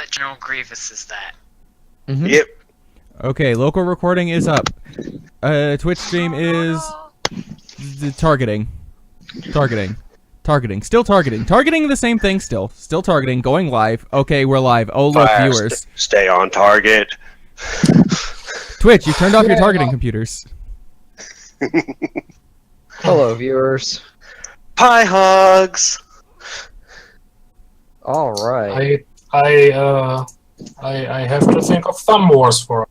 that General Grievous is that. Mm-hmm. Yep. Okay, local recording is up. Twitch stream is targeting. Still targeting. Targeting the same thing still. Still targeting. Going live. Okay, we're live. Oh, look, viewers. Stay on target. Twitch, you turned off your targeting computers. Hello, viewers. Pie hugs. All right. I have to think of thumb wars for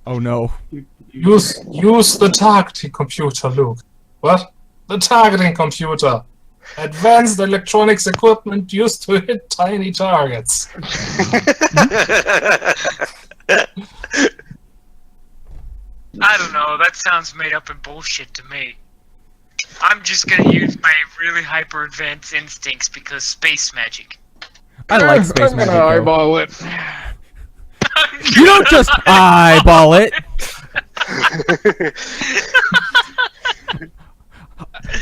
Oh no. use the targeting computer, Luke. What? The targeting computer. Advanced electronics equipment used to hit tiny targets. I don't know, that sounds made up and bullshit to me. I'm just gonna use my really hyper advanced instincts because space magic. I like space I'm magic. gonna though. eyeball it. You don't just eyeball it.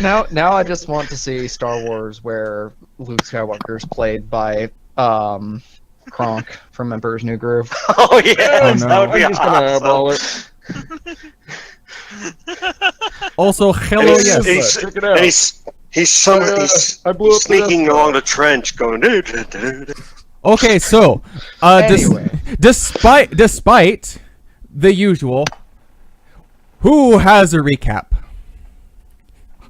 Now I just want to see Star Wars where Luke Skywalker is played by Kronk from Emperor's New Groove. Oh yes, Oh, no. that would be I'm just gonna eyeball awesome. it. Also, hello, yes. Check it out. He's I blew up the sneaking Death Star. along the trench, going. Okay, so Anyway. despite the usual, who has a recap?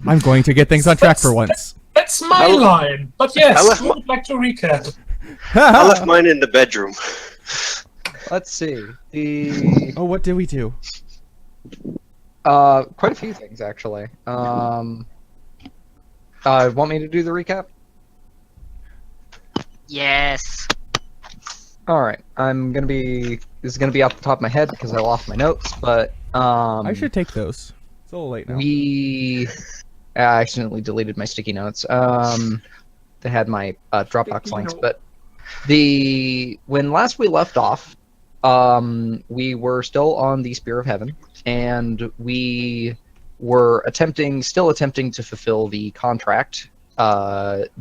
I'm going to get things on track for once. That's my line. But I yes, left who would like to recap? I left mine in the bedroom. Let's see. The Oh, what did we do? quite a few things actually. Want me to do the recap? Yes. All right. This is gonna be off the top of my head because I lost my notes, but I should take those. It's a little late now. I accidentally deleted my sticky notes. They had my Dropbox links, but when last we left off, we were still on the Spear of Heaven, and we were still attempting to fulfill the contract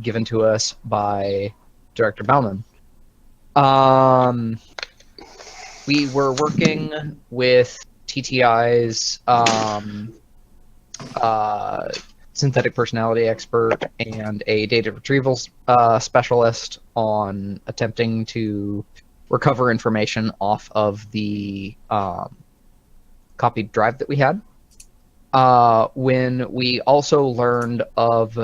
given to us by Director Bauman. We were working with TTI's synthetic personality expert and a data retrieval specialist on attempting to recover information off of the copied drive that we had. When we also learned of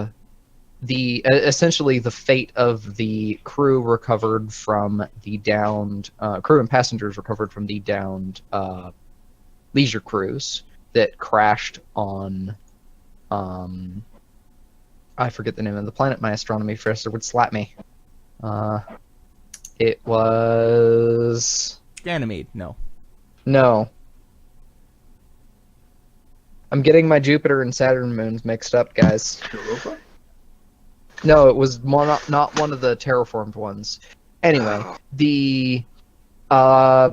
essentially the fate of the crew recovered from the downed crew and passengers recovered from the downed leisure cruise that crashed on I forget the name of the planet. My astronomy professor would slap me. It was Ganymede, no. no. I'm getting my Jupiter and Saturn moons mixed up, guys. Europa? No, it was not one of the terraformed ones. Anyway, the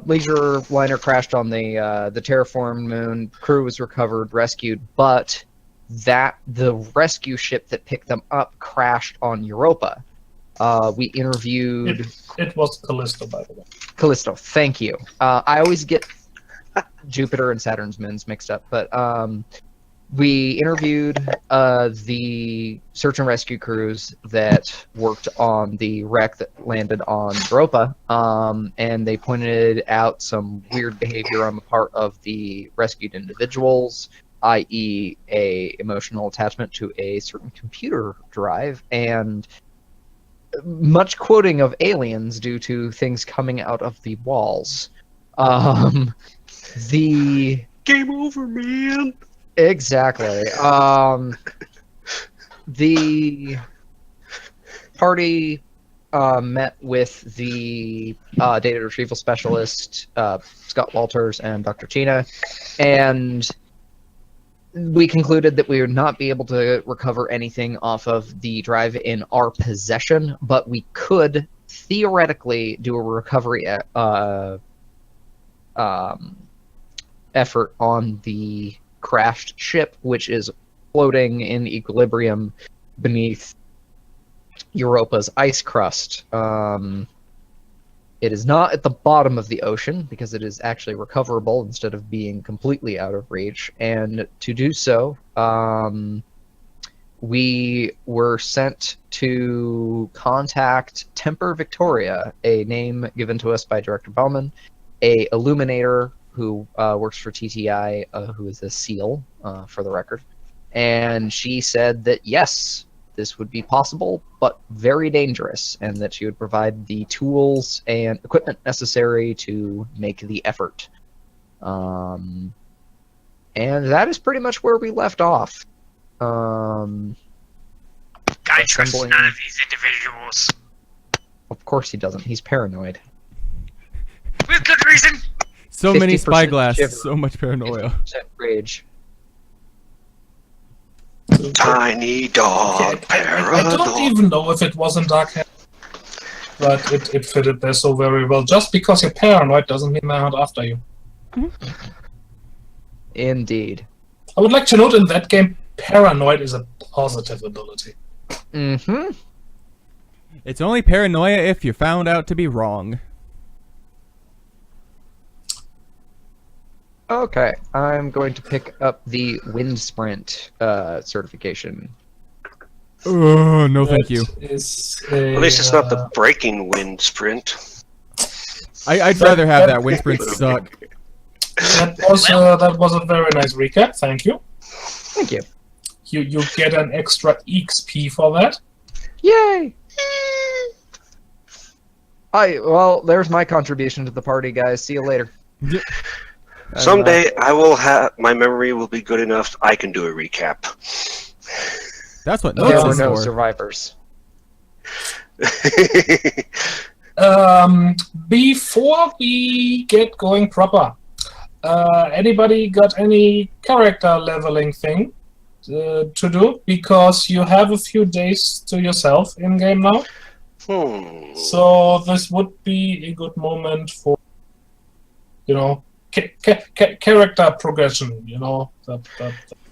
leisure liner crashed on the terraformed moon. Crew was recovered, rescued, but the rescue ship that picked them up crashed on Europa. We interviewed It was Callisto, by the way. Callisto. Thank you. I always get Jupiter and Saturn's moons mixed up, but we interviewed the search and rescue crews that worked on the wreck that landed on Europa, and they pointed out some weird behavior on the part of the rescued individuals, i.e. a emotional attachment to a certain computer drive, and much quoting of aliens due to things coming out of the walls. The Game over, man. Exactly. The party met with the data retrieval specialist, Scott Walters, and Dr. Tina, and we concluded that we would not be able to recover anything off of the drive in our possession, but we could theoretically do a recovery effort on the crashed ship, which is floating in equilibrium beneath Europa's ice crust. It is not at the bottom of the ocean because it is actually recoverable instead of being completely out of reach. And to do so, we were sent to contact Temper Victoria, a name given to us by Director Bauman, a illuminator who works for TTI, who is a SEAL, for the record. And she said that yes, this would be possible, but very dangerous, and that she would provide the tools and equipment necessary to make the effort. And that is pretty much where we left off. Guy trusts assembling- none of these individuals. Of course he doesn't. He's paranoid. With good reason. So many 50% spyglass, shiver. so much paranoia. 50% rage. Tiny dog I don't paranoid. even know if it was in Dark Hand, but it fitted there so very well. Just because you're paranoid doesn't mean they're not after you. Indeed. I would like to note in that game, paranoid is a positive ability. Mm-hmm. It's only paranoia if you're found out to be wrong. Okay, I'm going to pick up the wind sprint certification. Oh, no thank you. That is At least it's not the breaking wind sprint. I'd rather have that. Wind sprints suck. That was a very nice recap. Thank you. Thank you. You get an extra XP for that. Yay! Well, there's my contribution to the party, guys. See you later. Someday I will have my memory will be good enough. I can do a recap. That's what There notes were is no for. survivors. Before we get going proper, anybody got any character leveling thing to do? Because you have a few days to yourself in game now. So this would be a good moment for, character progression.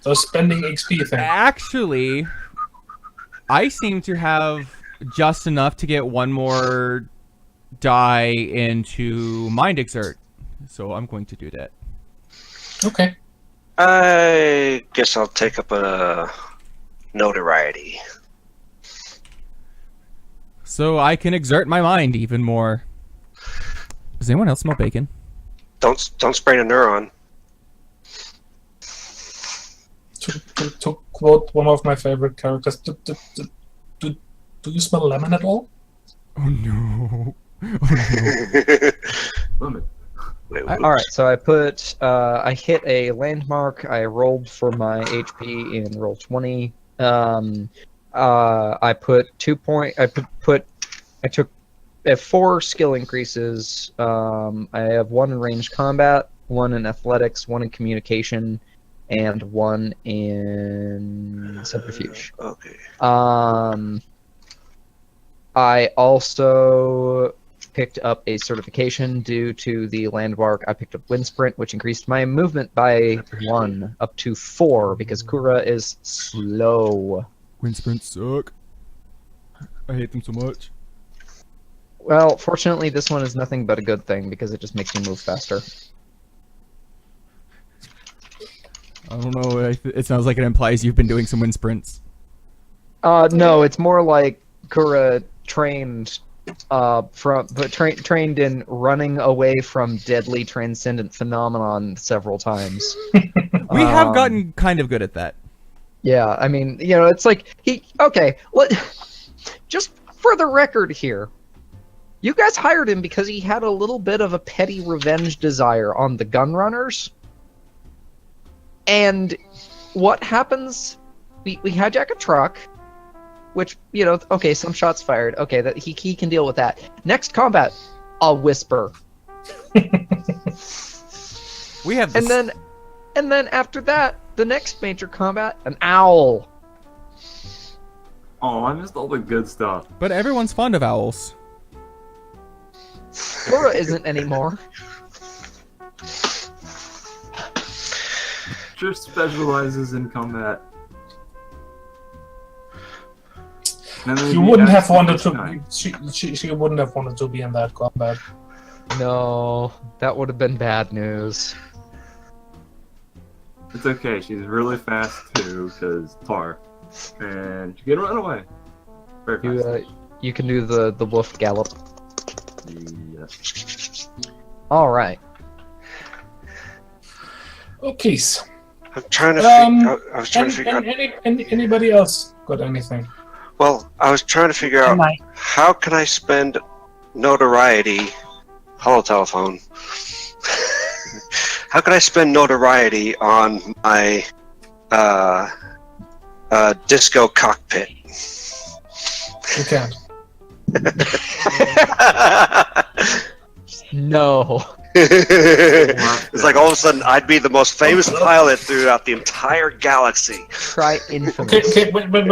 The spending XP thing. Actually, I seem to have just enough to get one more die into Mind Exert. So I'm going to do that. Okay. I guess I'll take up a notoriety. So I can exert my mind even more. Does anyone else smell bacon? Don't sprain a neuron. To quote one of my favorite characters, do you smell lemon at all? Oh no. All right, so I hit a landmark. I rolled for my HP in roll 20. I put 2 point. I took 4 skill increases. I have 1 in ranged combat, 1 in athletics, 1 in communication, and 1 in subterfuge. Okay. I also picked up a certification due to the landmark. I picked up wind sprint, which increased my movement by 1 up to 4 because Kura is slow. Wind sprints suck. I hate them so much. Well, fortunately, this one is nothing but a good thing because it just makes you move faster. I don't know. It sounds like it implies you've been doing some wind sprints. No, it's more like Kura trained trained in running away from deadly transcendent phenomenon several times. We have gotten kind of good at that. Yeah, I mean, it's like just for the record here, you guys hired him because he had a little bit of a petty revenge desire on the gunrunners. And what happens? We hijack a truck, which, some shots fired. Okay, that he can deal with that. Next combat, a whisper. We have this. And then after that, the next major combat, an owl. Oh, I missed all the good stuff. But everyone's fond of owls. Kura isn't anymore. Just specializes in combat. And then You the wouldn't have X wanted to. time. She wouldn't have wanted to be in that combat. No, that would have been bad news. It's okay. She's really fast too, because tar, and she can run away. Very fast. You can do the wolf gallop. Yes. All right. Okay. I'm trying to. I was trying to figure out. Anybody else got anything? Well, I was trying to figure out how can I spend notoriety. Hello, telephone. How can I spend notoriety on my disco cockpit? You can't. No. It's like all of a sudden I'd be the most famous pilot throughout the entire galaxy. Try infamous. Okay, wait. Let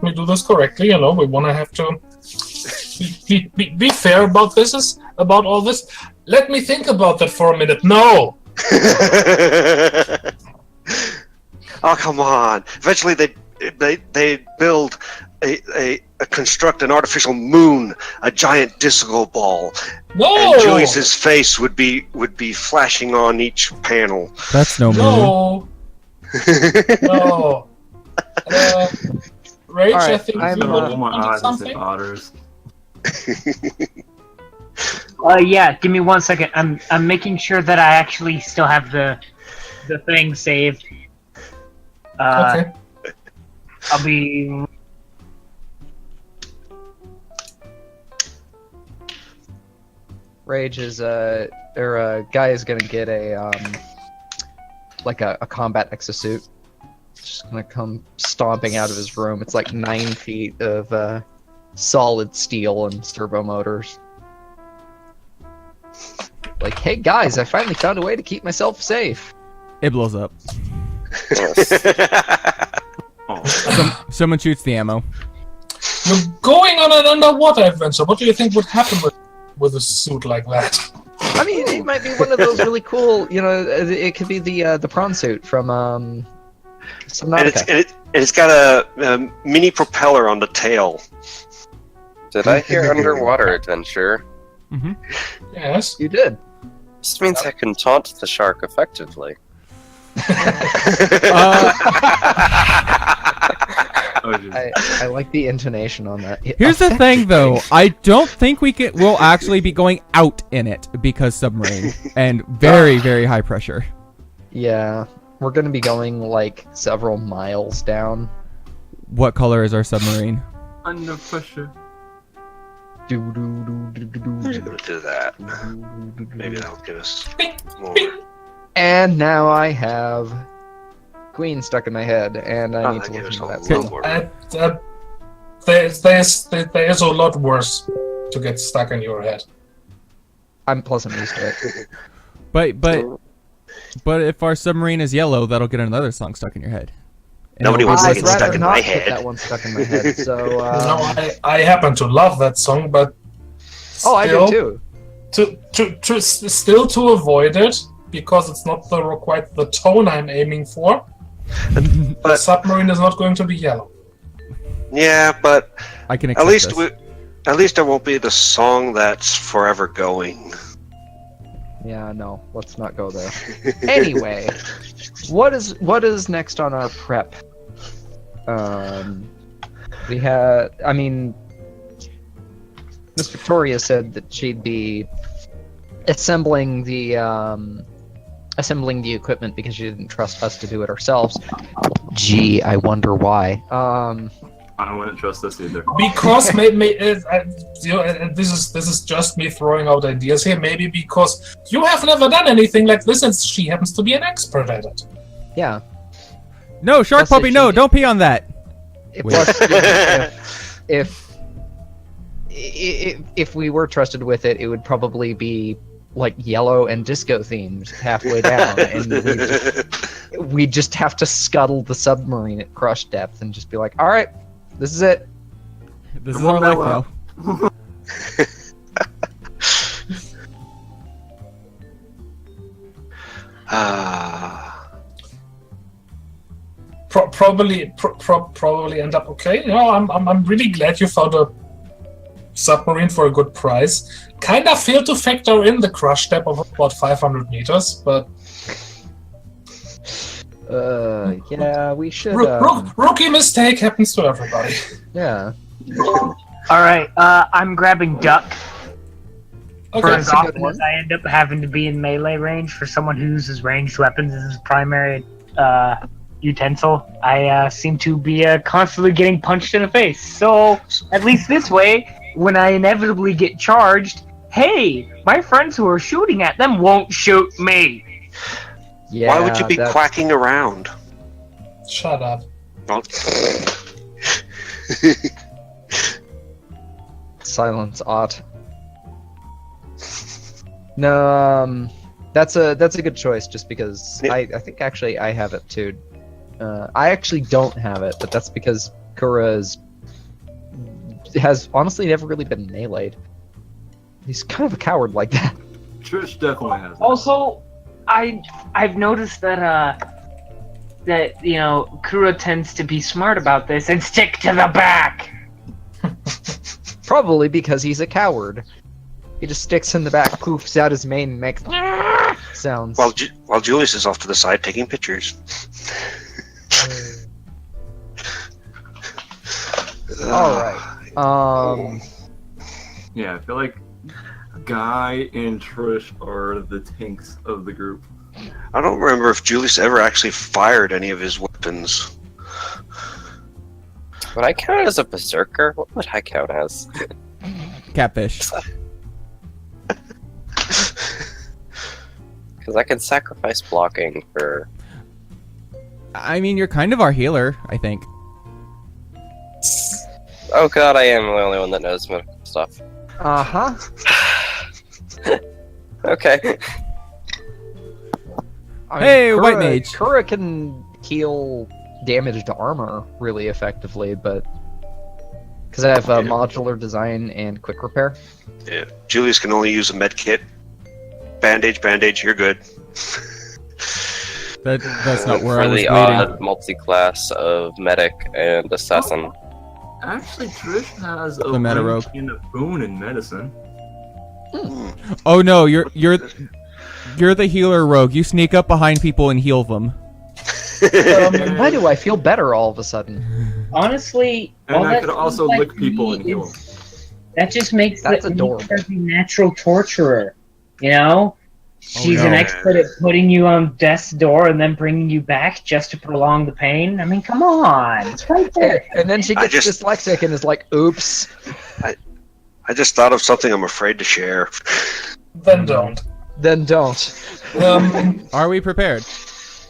me do this correctly. You know, we want to have to be fair about this. About all this. Let me think about that for a minute. No. Oh, come on! Eventually, they build construct an artificial moon, a giant disco ball, No. and Julius's face would be flashing on each panel. That's no moon. No. Rage, All right, I think I'm, you Roll my wanted eyes and say something. otters. Yeah, give me 1 second. I'm making sure that I actually still have the thing saved. Okay. I'll be. Rage is guy is gonna get a like a combat exosuit. Just gonna come stomping out of his room. It's like 9 feet of solid steel and servo motors. Like, hey guys, I finally found a way to keep myself safe. It blows up. Oh. Someone shoots the ammo. You're going on an underwater adventure. What do you think would happen with a suit like that? I mean, it might be one of those really cool. You know, it could be the prawn suit from Subnautica. And it's got a mini propeller on the tail. Did I hear underwater adventure? Mm-hmm. Yes. You did. This means I can taunt the shark effectively. Oh, jeez. I like the intonation on that. Here's the thing, though. I don't think we'll actually be going out in it because submarine and very, very high pressure. Yeah, we're gonna be going like several miles down. What color is our submarine? Under pressure. Who's gonna do that? Maybe that'll give us more. And now I have Queen stuck in my head, and I need that to gives look us into a that. little more. There's a lot worse to get stuck in your head. I'm pleasantly used to it. But if our submarine is yellow, that'll get another song stuck in your head. And Nobody it'll wants be to I'd get like- rather stuck in not my get head. that one stuck in my head. So. No, I happen to love that song, but Oh, I do still, too. Still to avoid it, because it's not quite the tone I'm aiming for. The But submarine is not going to be yellow. yeah, but I can at accept least this. at least it won't be the song that's forever going. Yeah, no, let's not go there. Anyway, what is next on our prep? We had, I mean, Miss Victoria said that she'd be assembling the equipment because she didn't trust us to do it ourselves. Gee, I wonder why. I wouldn't trust this either. Because this is just me throwing out ideas here. Maybe because you have never done anything like this, and she happens to be an expert at it. Yeah. No, Shark Plus, Puppy, if no, you- don't pee on that. Plus, if we were trusted with it, it would probably be like yellow and disco themed halfway down, and we'd just have to scuttle the submarine at crush depth and just be like, all right, this is it. This is our life now. probably end up okay. You know, I'm really glad you found a submarine for a good price. Kind of failed to factor in the crush depth of about 500 meters, but yeah, we should. Rookie mistake happens to everybody. Yeah. All right, I'm grabbing duck. For Okay, as often as I end up having to be in melee range, for someone who uses ranged weapons as his primary utensil, I seem to be constantly getting punched in the face. So, at least this way, when I inevitably get charged, hey, my friends who are shooting at them won't shoot me. Yeah. Why would you be quacking around? shut up. Well, Silence ought. No, that's a good choice. Just because Yeah. I think actually I have it too. I actually don't have it, but that's because Kura has honestly never really been meleeed. He's kind of a coward like that. Trish definitely has. That. Also, I've noticed that you know, Kura tends to be smart about this and stick to the back. Probably because he's a coward. He just sticks in the back, poofs out his mane, and makes sounds. while Julius is off to the side taking pictures. All right. Yeah, I feel like Guy and Trish are the tanks of the group. I don't remember if Julius ever actually fired any of his weapons. Would I count as a berserker? What would I count as? Catfish. Because I can sacrifice blocking for. I mean, you're kind of our healer, I think. Oh god, I am the only one that knows medical stuff. Uh-huh. Okay. Hey, White Mage. Kura can heal damage to armor really effectively, but because I have modular design and quick repair. Yeah, Julius can only use a med kit. Bandage, you're good. That's not where I For was the waiting. multi-class of medic and assassin. Actually, Trish has a The meta rank rogue. in a boon in medicine. Oh no, you're the healer rogue. You sneak up behind people and heal them. Why do I feel better all of a sudden? Honestly, And all I that could also seems lick like people me and heal is- That just makes That's the adorable. a natural torturer. You know, she's an no. expert at putting you on death's door and then bringing you back just to prolong the pain. I mean, come on, it's right there. And then she I gets just- dyslexic and is like, "Oops." I just thought of something I'm afraid to share. Then don't. Then don't. Are we prepared?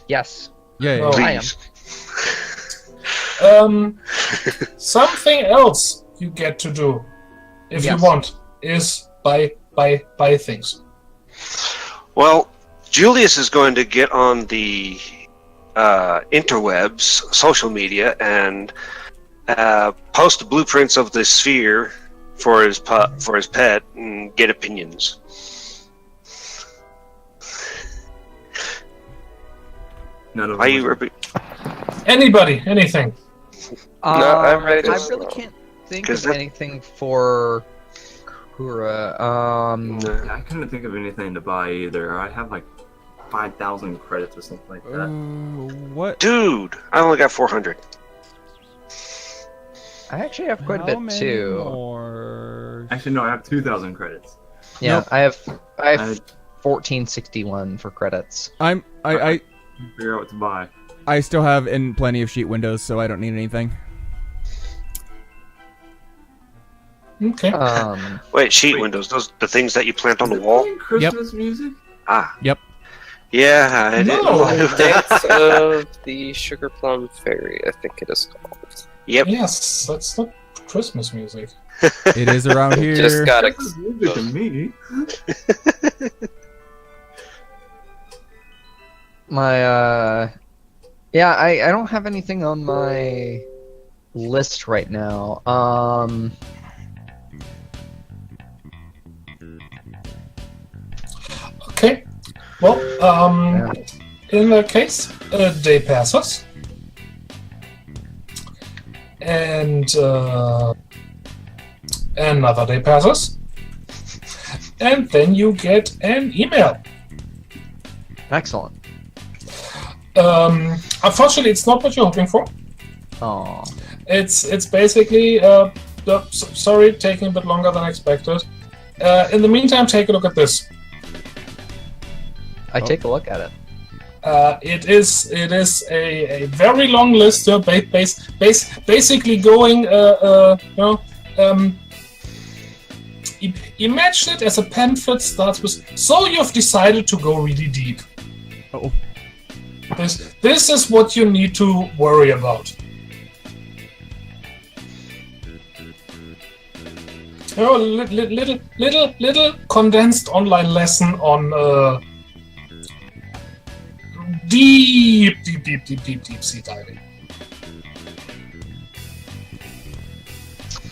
Yes. Yeah. No. I am. Please. Something else you get to do, if Yes. you want, is buy things. Well, Julius is going to get on the interwebs, social media, and post blueprints of the sphere for his pet and get opinions. None of Why them you? are- Anybody, anything. I'm ready to I start. really can't think 'Cause of that- anything for Kura. I couldn't think of anything to buy either. I have like 5,000 credits or something like that. What? Dude, I only got 400. I actually have quite a How bit many too. more? Actually, no, I have 2,000 credits. Yeah, Nope. I have I 1461 for credits. I figure out what to buy. I still have in plenty of sheet windows, so I don't need anything. Okay. Wait, sheet Wait. windows, those the things that you plant on the Is it wall? playing Christmas music? Ah. Yep. Yeah, I No. did. Dance of the Sugar Plum Fairy, I think it is called. Yep. Yes, that's not Christmas music. It is around here. Just got Christmas music to me. My yeah, I don't have anything on my list right now. Okay. Well, in that case, a day passes. And another day passes. And then you get an email. Excellent. Unfortunately, it's not what you're hoping for. Oh. It's basically sorry, taking a bit longer than expected. In the meantime, take a look at this. I take a look at it. It is a very long list. Basically going imagine it as a pamphlet. Starts with, so you've decided to go really deep. Oh. This is what you need to worry about. Oh, little condensed online lesson on deep sea diving.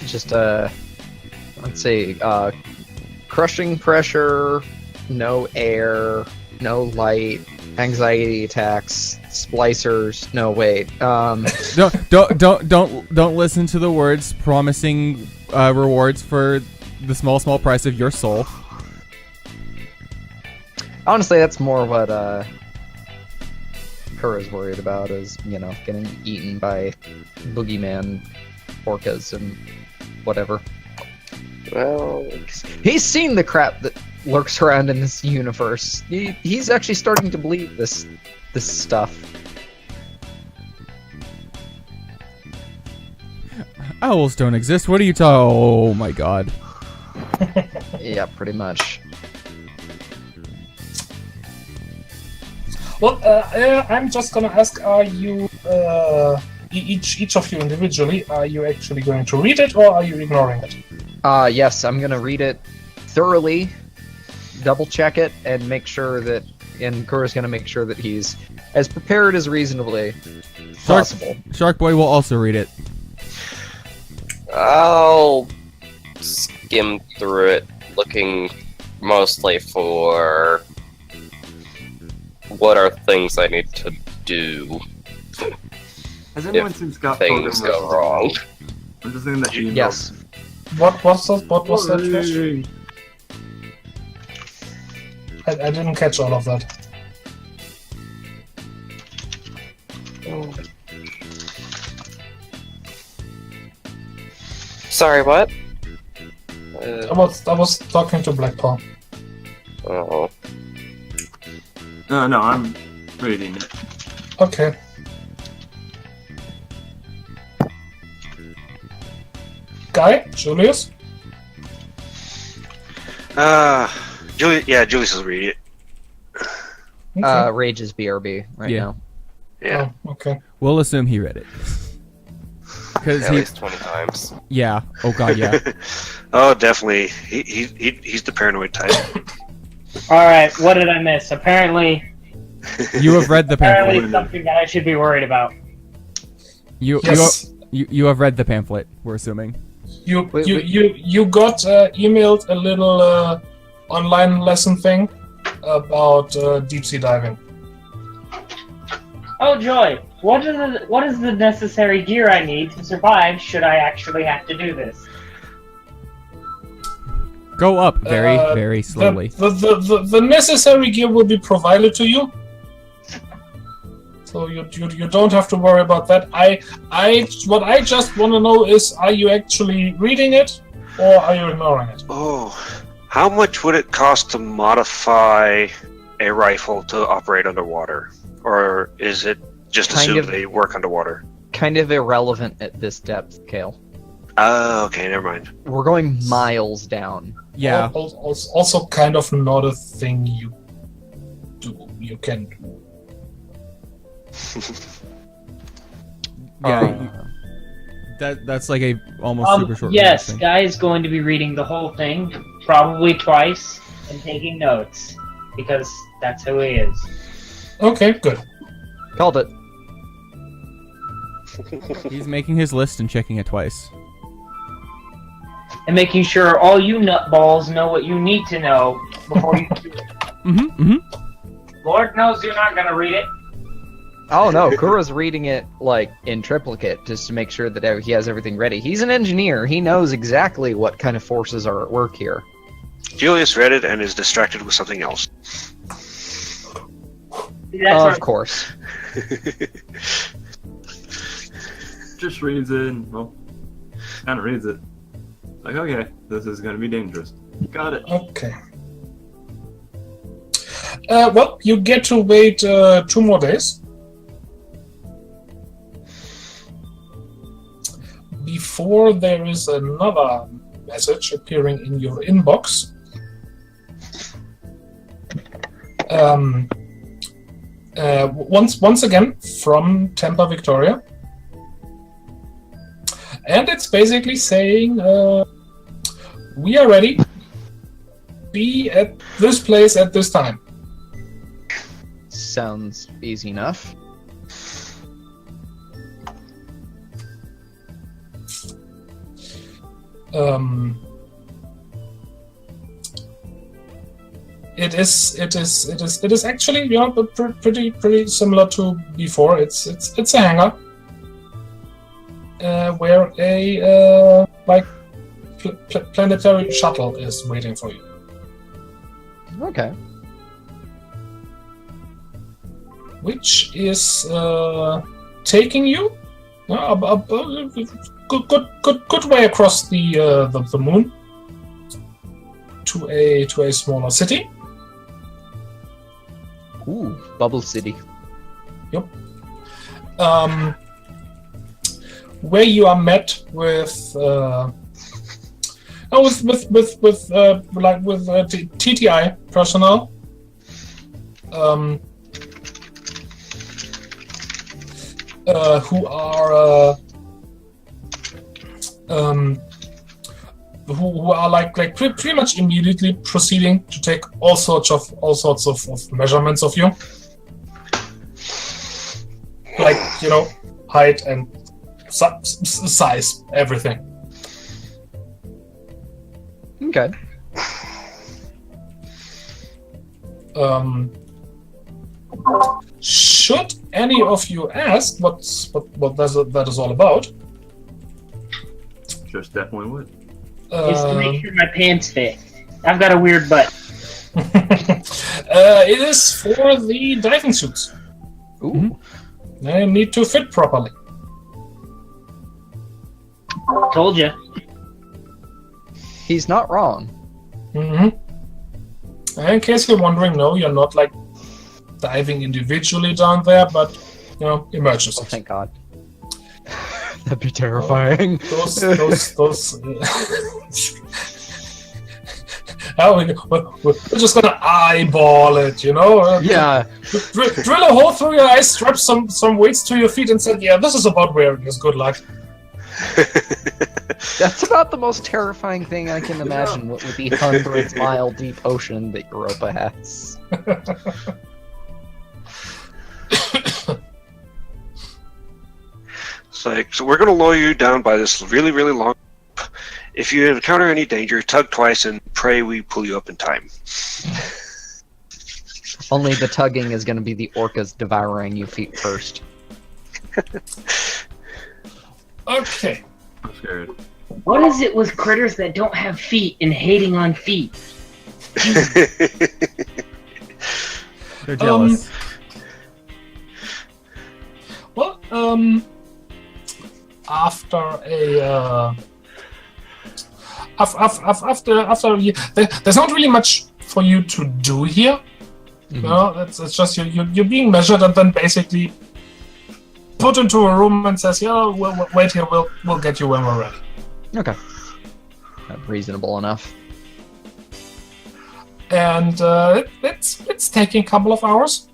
Just let's see, crushing pressure, no air, no light, anxiety attacks, splicers. No, wait. Don't listen to the words promising rewards for the small price of your soul. Honestly, that's more what Kura's worried about, is, getting eaten by boogeyman orcas and whatever. Well, He's seen the crap that lurks around in this universe. He's actually starting to believe this stuff. Owls don't exist. What are you talking? Oh my god. Yeah, pretty much. Well, I'm just gonna ask: are you each of you individually? Are you actually going to read it, or are you ignoring it? Yes, I'm gonna read it thoroughly, double check it, and make sure that. And Kura's gonna make sure that he's as prepared as reasonably possible. Shark Boy will also read it. I'll skim through it, looking mostly for what are things I need to do Has anyone seen Scott things Pilgrim go wrong. I'm just saying that you Yes. What was that fish? I didn't catch all of that. Sorry, what? I was talking to Black Paw. Oh. No, I'm reading it. Okay. Guy? Julius? Julius will read it. Okay. Rage is BRB right Yeah. now. Yeah. Oh, okay. We'll assume he read it. Because At least 20 times. yeah. Oh god, yeah. Oh, definitely. He's the paranoid type. Alright, what did I miss? Apparently You have read the pamphlet. it's something that I should be worried about. You have read the pamphlet. We're assuming. You got emailed a little online lesson thing about deep sea diving. Oh joy! What is the necessary gear I need to survive should I actually have to do this? Go up very slowly. The necessary gear will be provided to you, so you don't have to worry about that. What I just want to know is, are you actually reading it, or are you ignoring it? Oh, how much would it cost to modify a rifle to operate underwater? Or is it just Kind assumed of. they work underwater? Kind of irrelevant at this depth, Kale. Oh, okay, never mind. We're going miles down. Yeah. Also, kind of not a thing you do. You can do. Yeah. That's like a almost super short. Yes, thing. Guy is going to be reading the whole thing, probably twice, and taking notes, because that's who he is. Okay, good. Called it. He's making his list and checking it twice. And making sure all you nutballs know what you need to know before you do it. Mm-hmm. Lord knows you're not gonna read it. Oh no, Kura's reading it like in triplicate just to make sure that he has everything ready. He's an engineer. He knows exactly what kind of forces are at work here. Julius read it and is distracted with something else. Of course. Just reads it and, well, kind of reads it. Like, okay, this is going to be dangerous. Got it. Okay. Well, you get to wait 2 more days before there is another message appearing in your inbox. Once again from Tampa, Victoria, and it's basically saying, "We are ready. Be at this place at this time." Sounds easy enough. It is actually, you know, pretty similar to before. It's a hangar where a planetary shuttle is waiting for you. Okay. Which is taking you a good way across the moon to a smaller city. Ooh, Bubble City. Yep. Where you are met with TTI personnel. Who are like pretty much immediately proceeding to take all sorts of measurements of you, like, you know, height and size, everything. Okay. Should any of you ask what that is all about? Just definitely would. Just to make sure my pants fit. I've got a weird butt. It is for the diving suits. Ooh. They need to fit properly. Told you. He's not wrong. Mm-hmm. In case you're wondering, no, you're not like diving individually down there, but, you know, emergencies. Oh, thank God. That'd be terrifying. Those we're just gonna eyeball it, you know? Yeah. Drill a hole through your eyes, strap some weights to your feet, and say, "Yeah, this is about where it is. Good luck." That's about the most terrifying thing I can imagine with the hundreds-mile deep ocean that Europa has. It's like, so we're going to lower you down by this really, really long. If you encounter any danger, tug twice and pray we pull you up in time. Only the tugging is going to be the orcas devouring you feet first. Okay. I'm scared. What is it with critters that don't have feet and hating on feet? They're jealous. Well, there's not really much for you to do here. Mm-hmm. You know, it's just you're being measured and then basically put into a room and says, "Yeah, we'll wait here. We'll get you when we're ready." Okay. Reasonable enough. And it's taking a couple of hours,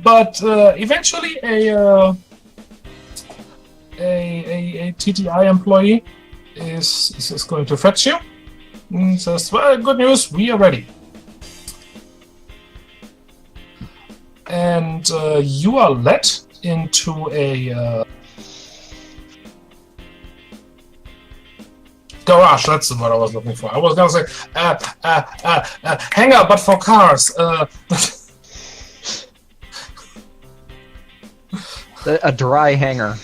but eventually a TTI employee is going to fetch you and says, "Well, good news, we are ready." And you are led into a garage. That's what I was looking for. I was gonna say hangar, but for cars. A dry hanger.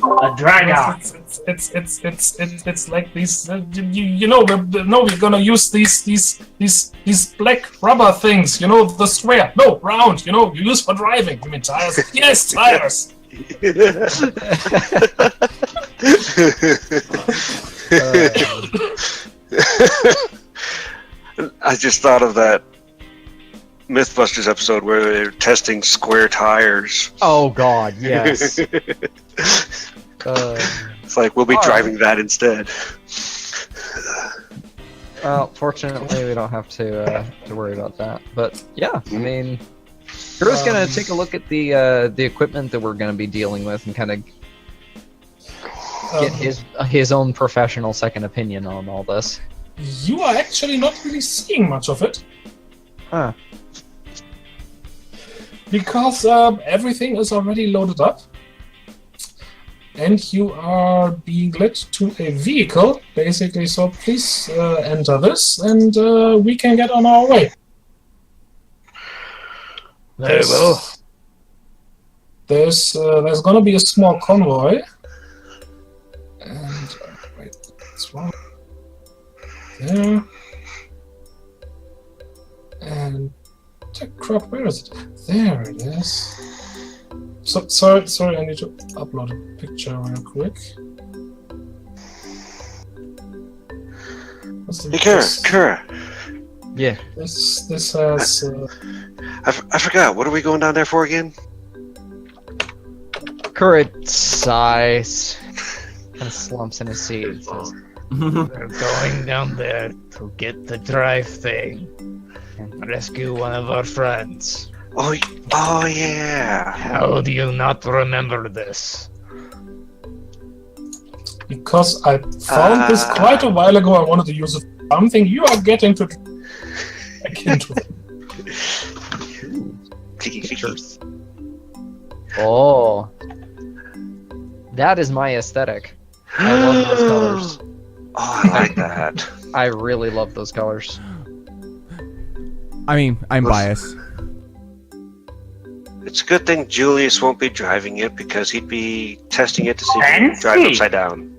A dry dock. It's like these. You know, we're gonna use these black rubber things. You know, the square. No, round. You know, you use for driving. You mean tires? Yes, tires. I just thought of that Mythbusters episode where they're testing square tires. Oh God, yes. It's like we'll be all driving that instead. Well, fortunately, we don't have to worry about that. But yeah, I mean, Kuro's gonna take a look at the equipment that we're gonna be dealing with and kind of get his own professional second opinion on all this. You are actually not really seeing much of it. Huh. Because everything is already loaded up. And you are being led to a vehicle, basically, so please enter this, and we can get on our way. Very well. There's gonna be a small convoy. And, wait, that's wrong. There. And, crap, where is it? There it is. So, sorry, I need to upload a picture real quick. Hey, Kura. Yeah. This has. I forgot. What are we going down there for again? Kura sighs, kind of slumps in his seat and says, We're going down there to get the drive thing and rescue one of our friends. Oh yeah. How do you not remember this? Because I found this quite a while ago, I wanted to use it for something. You are getting to back into it. pictures. Oh. That is my aesthetic. I love those colors. Oh, I like that. I really love those colors. I mean, I'm biased. It's a good thing Julius won't be driving it because he'd be testing it to see if he can drive it upside down.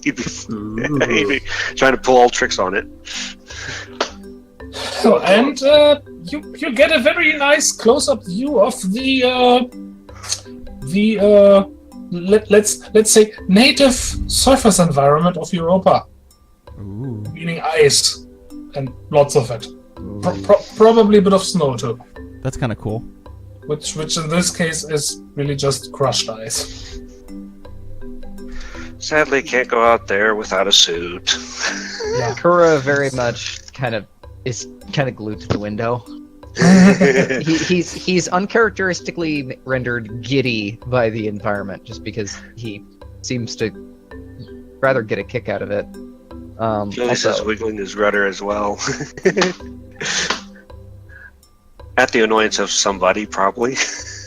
he'd be trying to pull all tricks on it. Oh, and you get a very nice close-up view of let's say native surface environment of Europa, Ooh. meaning ice and lots of it. Probably a bit of snow too. That's kind of cool. Which in this case is really just crushed ice. Sadly, can't go out there without a suit. Yeah. Kura very much is glued to the window. He's uncharacteristically rendered giddy by the environment just because he seems to rather get a kick out of it. Julius is wiggling his rudder as well. At the annoyance of somebody, probably.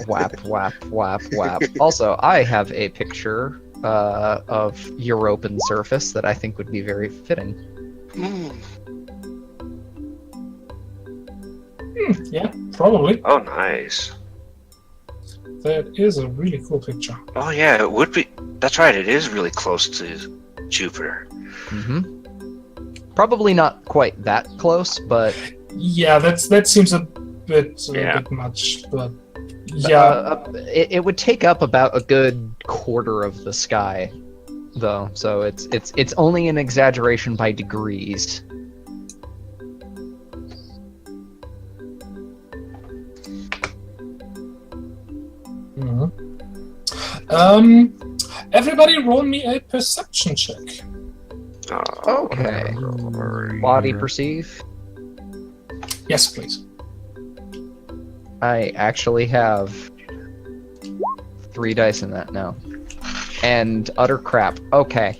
Whap, whap, whap, whap. Also, I have a picture of European surface that I think would be very fitting. Yeah, probably. Oh, nice. That is a really cool picture. Oh, yeah, it would be. That's right, it is really close to Jupiter. Mm-hmm. Probably not quite that close, but yeah, that seems a bit much. But yeah, it would take up about a good quarter of the sky, though. So it's only an exaggeration by degrees. Everybody, roll me a perception check. Okay. Body perceive. Yes, please. I actually have 3 dice in that now. And utter crap. Okay.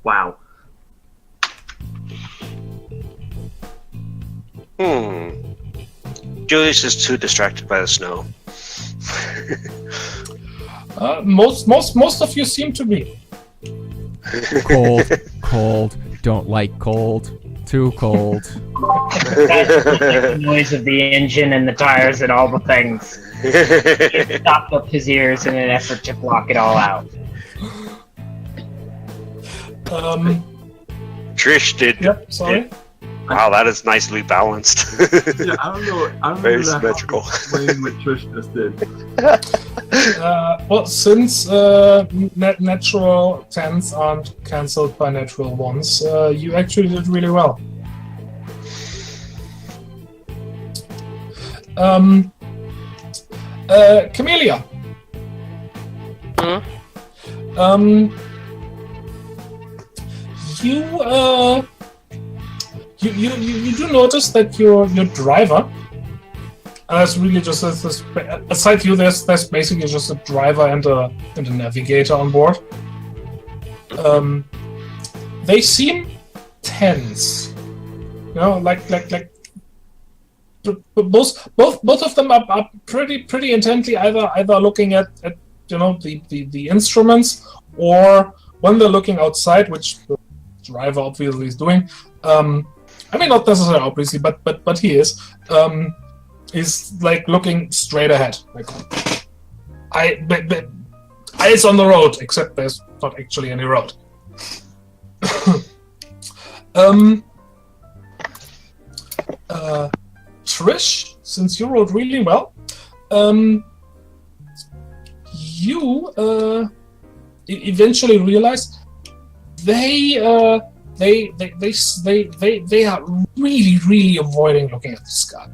Wow. Julius is too distracted by the snow. Most of you seem to be. Cold, don't like cold. Too cold. That's the noise of the engine and the tires and all the things. He stopped up his ears in an effort to block it all out. Trish did. Yep, sorry. Wow, that is nicely balanced. Yeah, I don't know. I don't Very know symmetrical. Explain what Trish just did. Well, since natural 10s aren't cancelled by natural 1s, you actually did really well. Camellia. You do notice that your driver is really just this. Aside you, there's basically just a driver and a navigator on board. They seem tense. You know, like both of them are pretty intently either looking at the instruments, or when they're looking outside, which the driver obviously is doing. I mean, not necessarily obviously, but he is like looking straight ahead. Like, eyes on the road, except there's not actually any road. Trish, since you rolled really well, you eventually realize they are really avoiding looking at the sky.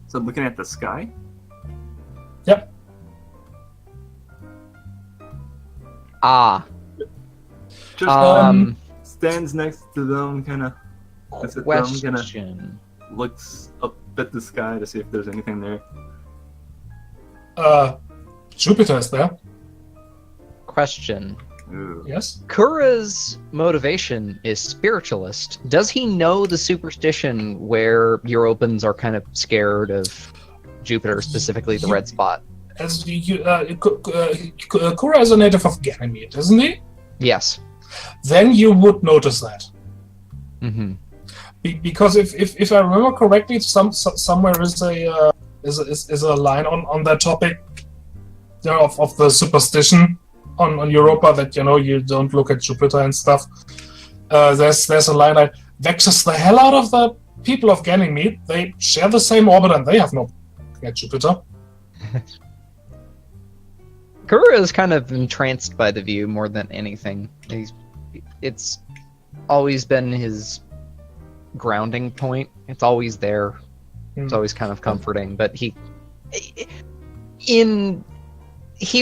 So looking at the sky? Yep. Just stands next to them, kind of Question. looks up at the sky to see if there's anything there. Jupiter is there. Question. Ooh. Yes. Kura's motivation is spiritualist. Does he know the superstition where Europans are kind of scared of Jupiter, specifically the red spot? As Kura is a native of Ganymede, isn't he? Yes. Then you would notice that. Mm-hmm. Because if I remember correctly, somewhere is a line on that topic, of the superstition on Europa that you don't look at Jupiter and stuff. There's a line that vexes the hell out of the people of Ganymede. They share the same orbit and they have no at Jupiter. Kura is kind of entranced by the view more than anything. It's always been his grounding point. It's always there. It's always kind of comforting, but he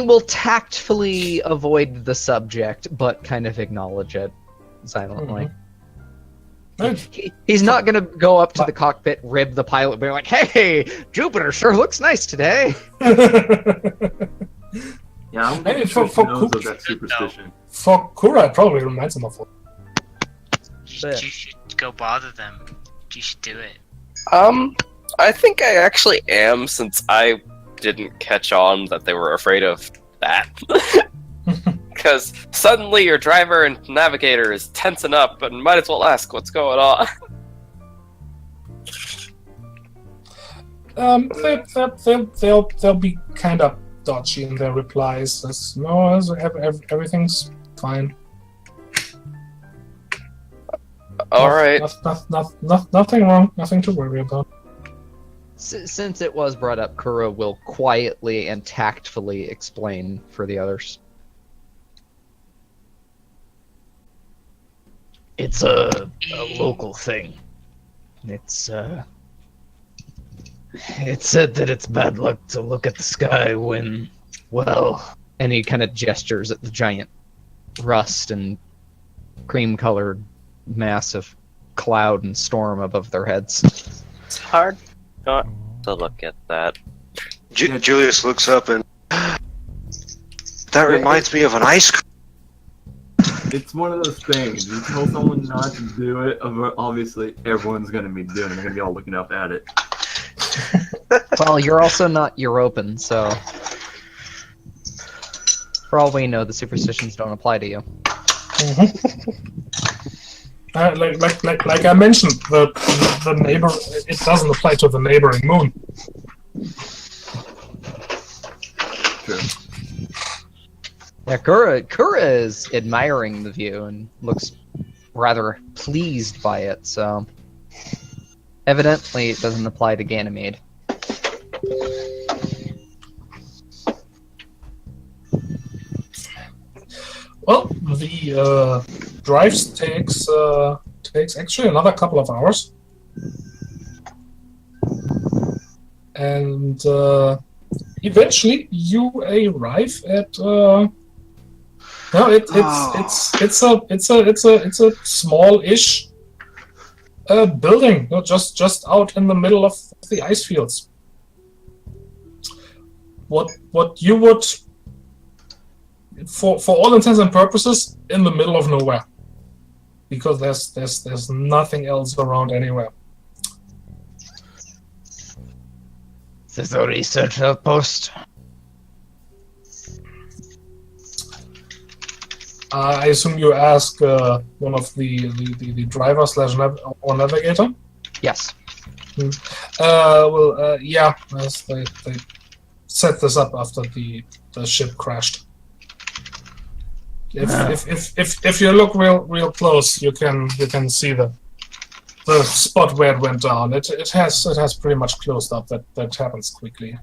will tactfully avoid the subject, but kind of acknowledge it silently. He's not going to go up to the cockpit, rib the pilot, be like, "Hey, Jupiter sure looks nice today." Yeah, I don't Maybe think for Trish knows of that superstition. For Kura, it probably reminds him of it. You should go bother them. You should do it. I think I actually am, since I didn't catch on that they were afraid of that. Because suddenly your driver and navigator is tensing up, and might as well ask what's going on. They'll be kind of dodgy in their replies. Everything's fine. Alright. Nothing wrong. Nothing to worry about. Since it was brought up, Kura will quietly and tactfully explain for the others. It's a local thing. It's said that it's bad luck to look at the sky when, well... And he kind of gestures at the giant rust and cream-colored mass of cloud and storm above their heads. It's hard not to look at that. Julius looks up and... That reminds me of an ice cream. It's one of those things. You tell someone not to do it, obviously everyone's going to be doing it. They're going to be all looking up at it. Well, you're also not Europan, so... For all we know, the superstitions don't apply to you. Like I mentioned, the neighbor, it doesn't apply to the neighboring moon. True. Yeah, Kura is admiring the view and looks rather pleased by it, so evidently it doesn't apply to Ganymede. Well, the drive takes actually another couple of hours, and eventually you arrive at. No, it's a small-ish building, just out in the middle of the ice fields. What you would, for all intents and purposes, in the middle of nowhere, because there's nothing else around anywhere. Is this a research outpost? I assume you ask one of the driver / or navigator. Yes. Yeah, as they set this up after the ship crashed. If you look real close, you can see the spot where it went down. It has pretty much closed up. That happens quickly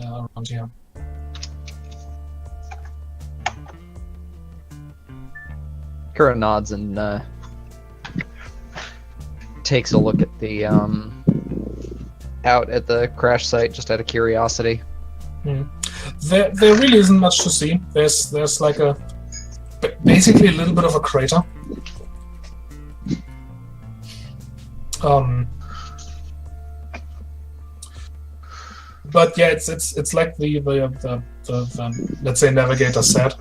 around here. Kura nods and takes a look at the out at the crash site just out of curiosity. There really isn't much to see. There's like basically a little bit of a crater. But yeah, it's like the let's say navigator said.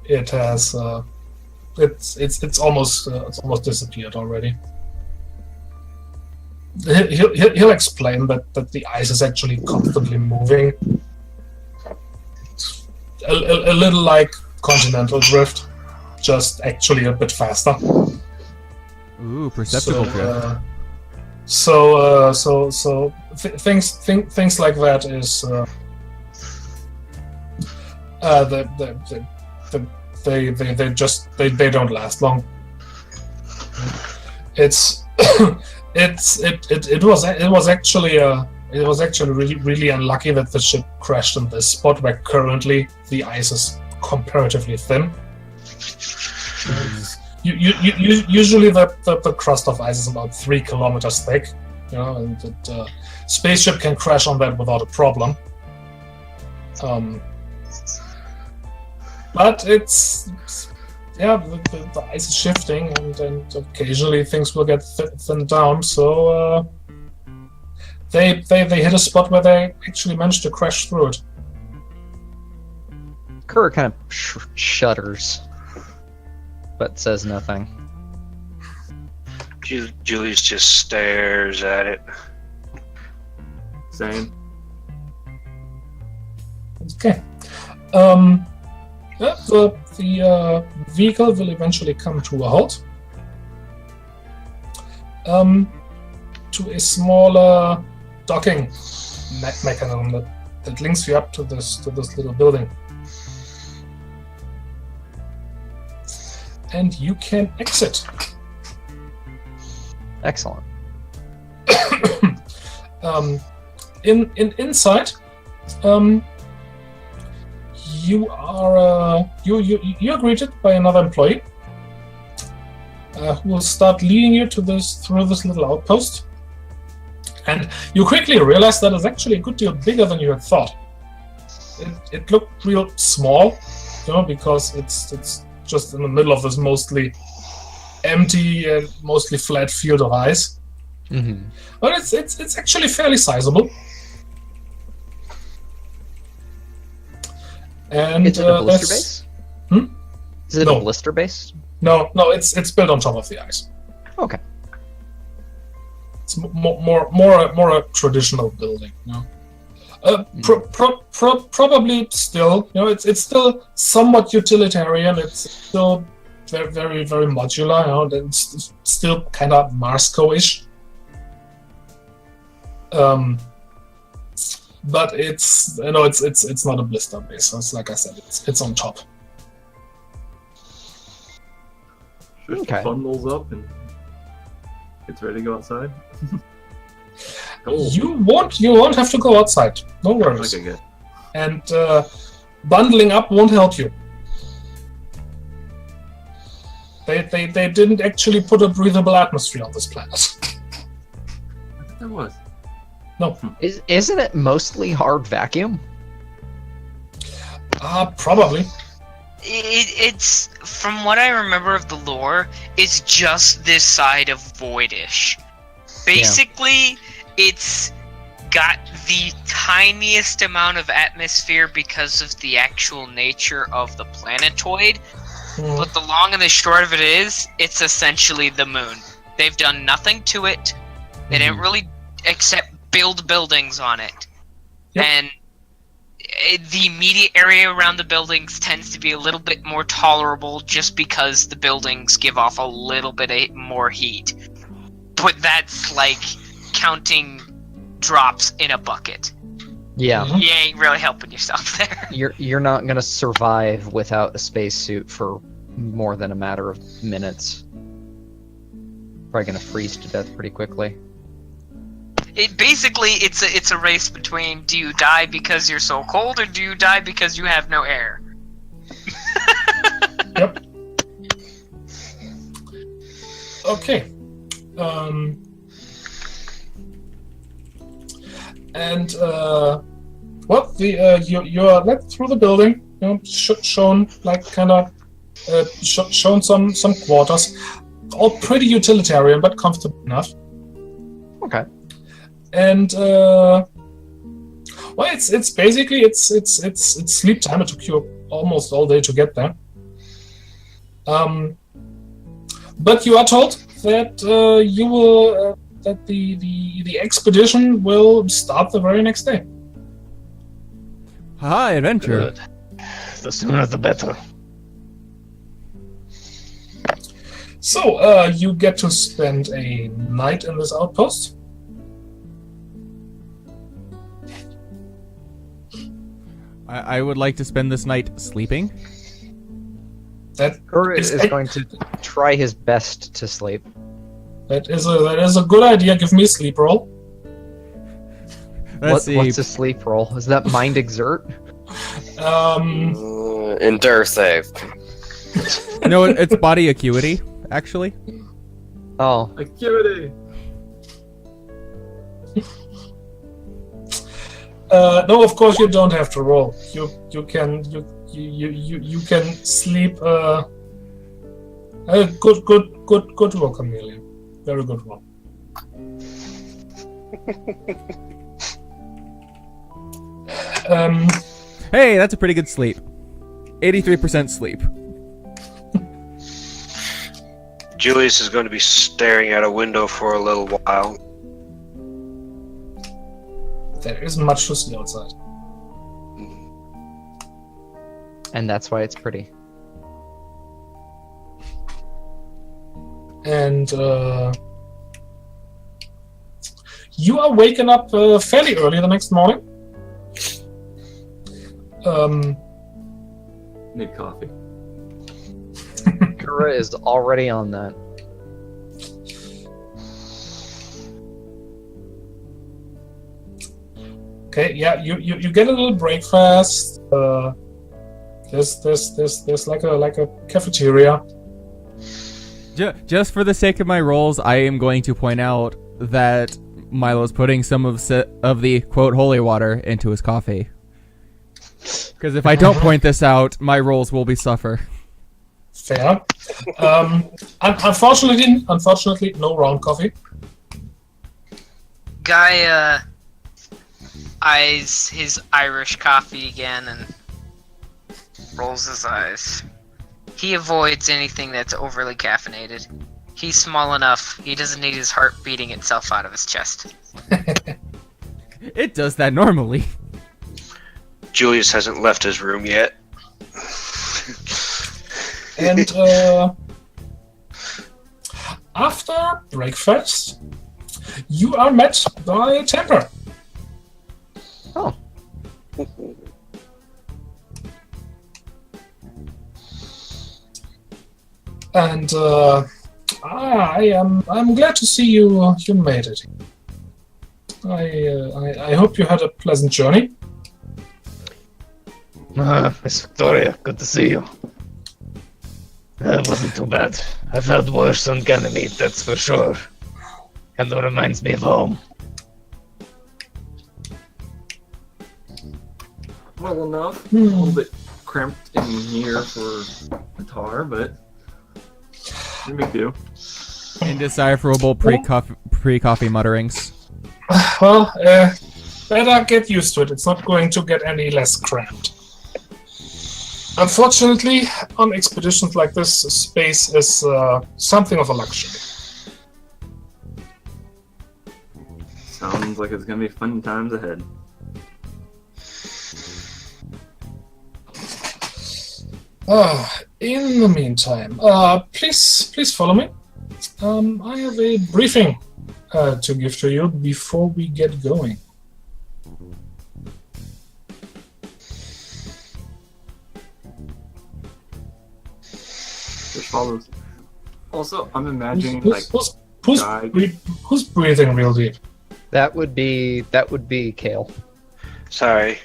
It has it's almost disappeared already. He'll explain that the ice is actually constantly moving, a little like continental drift, just actually a bit faster. Ooh, perceptible drift. Things like that is they don't last long. It was actually really unlucky that the ship crashed in this spot where currently the ice is comparatively thin. Usually the crust of ice is about 3 kilometers thick, and the spaceship can crash on that without a problem. But the ice is shifting, and occasionally things will get thinned down. So they hit a spot where they actually managed to crash through it. Kura kind of shudders, but says nothing. Julius just stares at it. Same. Okay. The vehicle will eventually come to a halt. To a smaller docking mechanism that links you up to this little building. And you can exit. Excellent. Inside, you are you're greeted by another employee who will start leading you through this little outpost, and you quickly realize that it's actually a good deal bigger than you had thought. It looked real small, because it's just in the middle of this mostly empty and mostly flat field of ice. Mm-hmm. But it's actually fairly sizable. And is it a blister base? Is it a blister base? No, it's built on top of the ice. Okay. It's more a traditional building. Probably still, it's still somewhat utilitarian. It's still very, very, very modular. It's still kind of Marsco-ish. But it's it's not a blister base. So it's like I said, it's on top. Just Okay. bundles up and gets ready to go outside. Cool. You won't have to go outside. No worries. Okay, good. And bundling up won't help you. They didn't actually put a breathable atmosphere on this planet. I thought there was. No. Isn't it mostly hard vacuum? Probably. It's from what I remember of the lore, it's just this side of voidish. Basically, it's got the tiniest amount of atmosphere because of the actual nature of the planetoid. But the long and the short of it is, it's essentially the moon. They've done nothing to it. They didn't really except build buildings on it. Yep. And the immediate area around the buildings tends to be a little bit more tolerable just because the buildings give off a little bit more heat. But that's like counting drops in a bucket. Yeah. You ain't really helping yourself there. You're not gonna survive without a spacesuit for more than a matter of minutes. Probably gonna freeze to death pretty quickly. It's a race between do you die because you're so cold or do you die because you have no air. Yep. Okay. And well, you're led through the building. You know, shown like kind of shown some quarters, all pretty utilitarian but comfortable enough. Okay. And well, it's basically it's sleep time. It took you almost all day to get there. But you are told that you will that the expedition will start the very next day. Hi, adventure. Good. The sooner the better. So you get to spend a night in this outpost. I would like to spend this night sleeping. Kura It's- is going to try his best to sleep. That is a good idea. Give me a sleep roll. Let's see. What's a sleep roll? Is that mind exert? Endure save. No, it's body acuity, actually. Oh, Acuity. No, of course you don't have to roll. You can sleep. Good roll, Chameleon. Very good roll. Hey, that's a pretty good sleep. 83% sleep. Julius is going to be staring out a window for a little while. There isn't much to see outside. and that's why it's pretty. And you are waking up fairly early the next morning. Need coffee. Kura is already on that. Okay, yeah, you get a little breakfast. There's like a cafeteria. Just for the sake of my rolls, I am going to point out that Milo's putting some of the quote holy water into his coffee. Because if I don't point this out, my rolls will be suffer. Fair. Unfortunately, no round coffee. Guy eyes his Irish coffee again and rolls his eyes. He avoids anything that's overly caffeinated. He's small enough. He doesn't need his heart beating itself out of his chest. It does that normally. Julius hasn't left his room yet. And after breakfast, you are met by Temper. Oh. And I'm glad to see you made it. I hope you had a pleasant journey. Miss Victoria, good to see you. It wasn't too bad. I've had worse on Ganymede, that's for sure. Kind of reminds me of home. Well enough. A little bit cramped in here for guitar, but no big deal. Indecipherable pre-coffee mutterings. Well, better get used to it. It's not going to get any less cramped. Unfortunately, on expeditions like this, space is something of a luxury. Sounds like it's gonna be fun times ahead. In the meantime, please follow me. I have a briefing to give to you before we get going. Just follows. Also, I'm imagining Who's breathing real deep? That would be Kale. Sorry.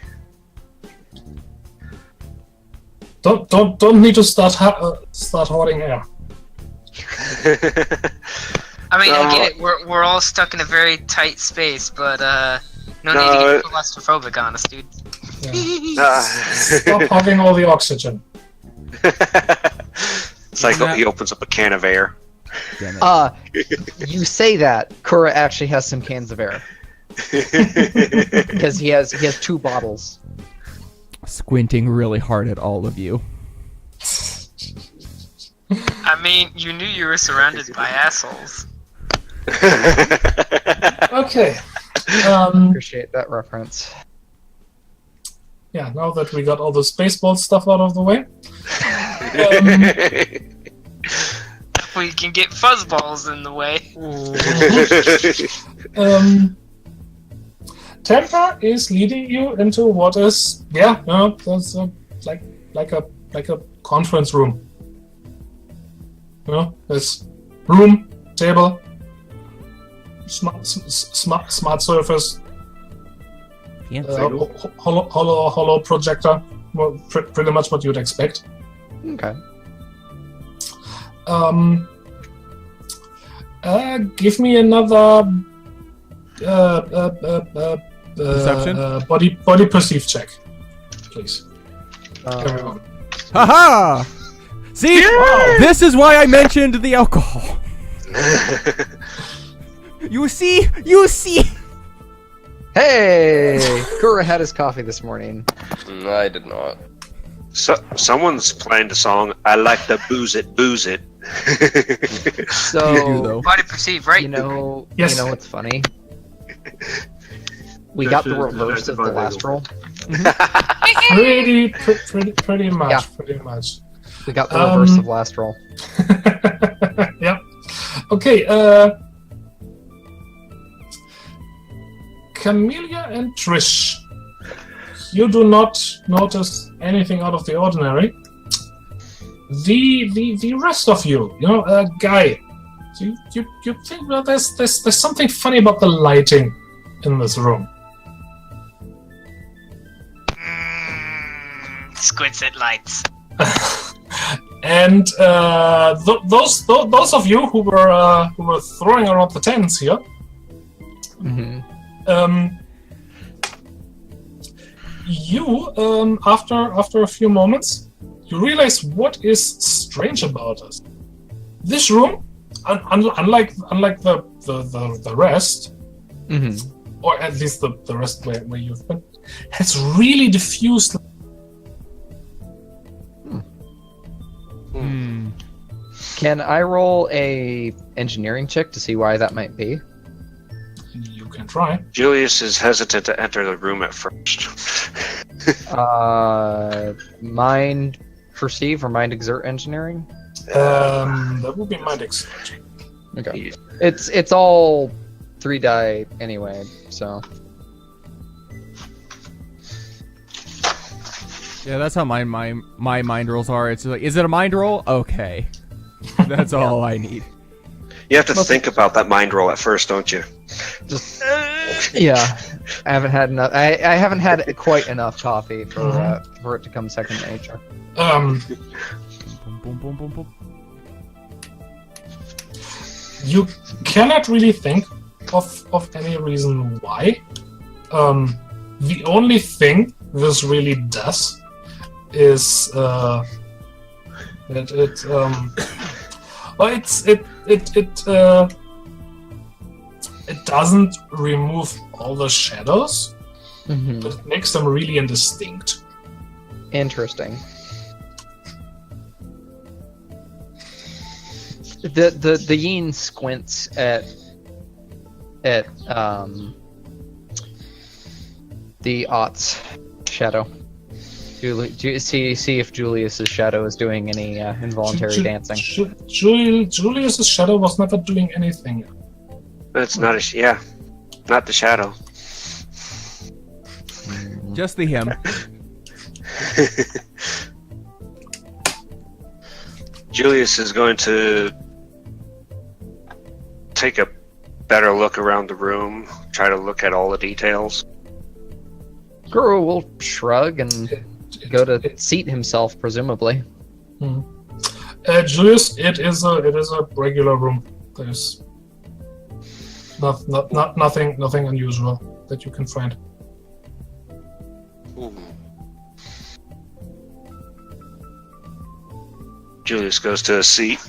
Don't need to start hoarding air. I mean, I get it. We're all stuck in a very tight space, but no need to get claustrophobic on us, dude. Yeah. Stop hogging all the oxygen. It's like he opens up a can of air. Damn it. You say that. Kura actually has some cans of air. Because he has 2 bottles. Squinting really hard at all of you. I mean, you knew you were surrounded by assholes. Okay. Appreciate that reference. Yeah, now that we got all the Spaceball stuff out of the way. We can get fuzzballs in the way. Temper is leading you into what is that's like a conference room. There's room, table, smart surface, hollow projector. Well, pretty much what you'd expect. Okay. Give me another Perception? Body perceive check, please. Everyone. Haha! See? Yeah! This is why I mentioned the alcohol. You see? Hey! Kura had his coffee this morning. I did not. So someone's playing the song "I Like to Booze It, Booze It." So, You do, though. Body perceive, right? you know what's funny? We got the reverse of the last roll. Pretty much. Yeah. Pretty much. We got the reverse of last roll. Yep. Okay. Camellia and Trish, you do not notice anything out of the ordinary. The rest of you, Guy, you think that there's something funny about the lighting in this room. Squints at lights. And those of you who were throwing around the tents here, you after a few moments, you realize what is strange about us. This room, unlike the rest, or at least the rest where you've been, has really diffused. Can I roll a engineering check to see why that might be? You can try. Julius is hesitant to enter the room at first. Mind perceive or mind exert engineering? That would be mind exert. Okay. It's all 3 die anyway, so. Yeah, that's how my mind rolls are. It's like, is it a mind roll? Okay. That's all I need. You have to think about that mind roll at first, don't you? Just, yeah, I haven't had enough. I haven't had quite enough coffee for it to come second nature. Boom, boom, boom, boom, boom. You cannot really think of any reason why. The only thing this really does is that it doesn't remove all the shadows, but it makes them really indistinct. Interesting. The yin squints at the Ott's shadow. See if Julius's shadow is doing any involuntary dancing. Julius's shadow was never doing anything. That's not not the shadow. Just the him. Julius is going to take a better look around the room, try to look at all the details. Guru will shrug and go to seat himself, presumably. Julius, it is a regular room. There's nothing unusual that you can find. Ooh. Julius goes to a seat.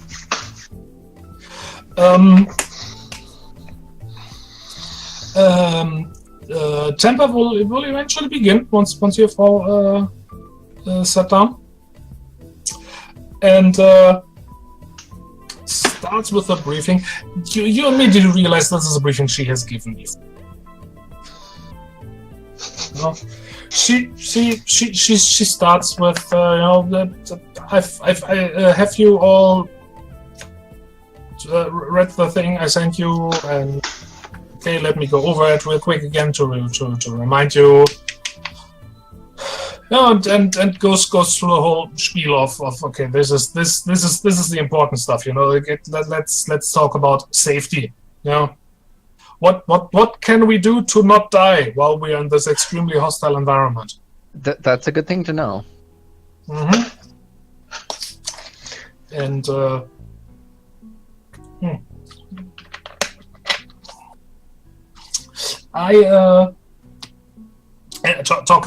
Temper will eventually begin once you've all sat down, and starts with a briefing. You immediately realize this is a briefing she has given you. No. She starts with have you all read the thing I sent you? And okay, let me go over it real quick again to remind you. And goes through the whole spiel of okay, this is the important stuff. Let's talk about safety. What can we do to not die while we are in this extremely hostile environment? That's a good thing to know. And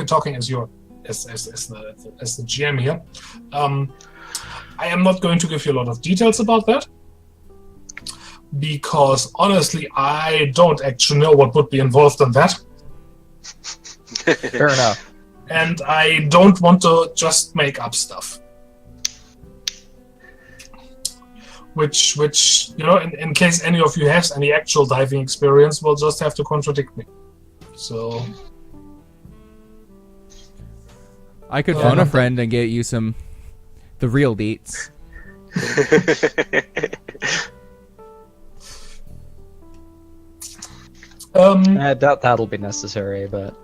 talking as the GM here. I am not going to give you a lot of details about that, because honestly, I don't actually know what would be involved in that. Fair enough. And I don't want to just make up stuff. Which in case any of you has any actual diving experience, will just have to contradict me. So I could phone a friend and get you the real deets. I doubt that'll be necessary, but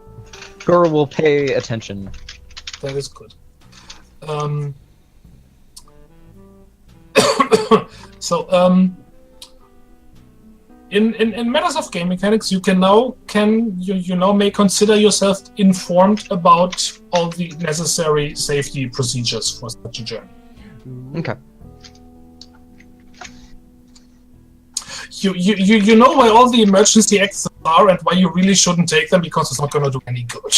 Guru will pay attention. That is good. So, in matters of game mechanics, you may consider yourself informed about all the necessary safety procedures for such a journey. Okay. You know why all the emergency exits are and why you really shouldn't take them, because it's not going to do any good.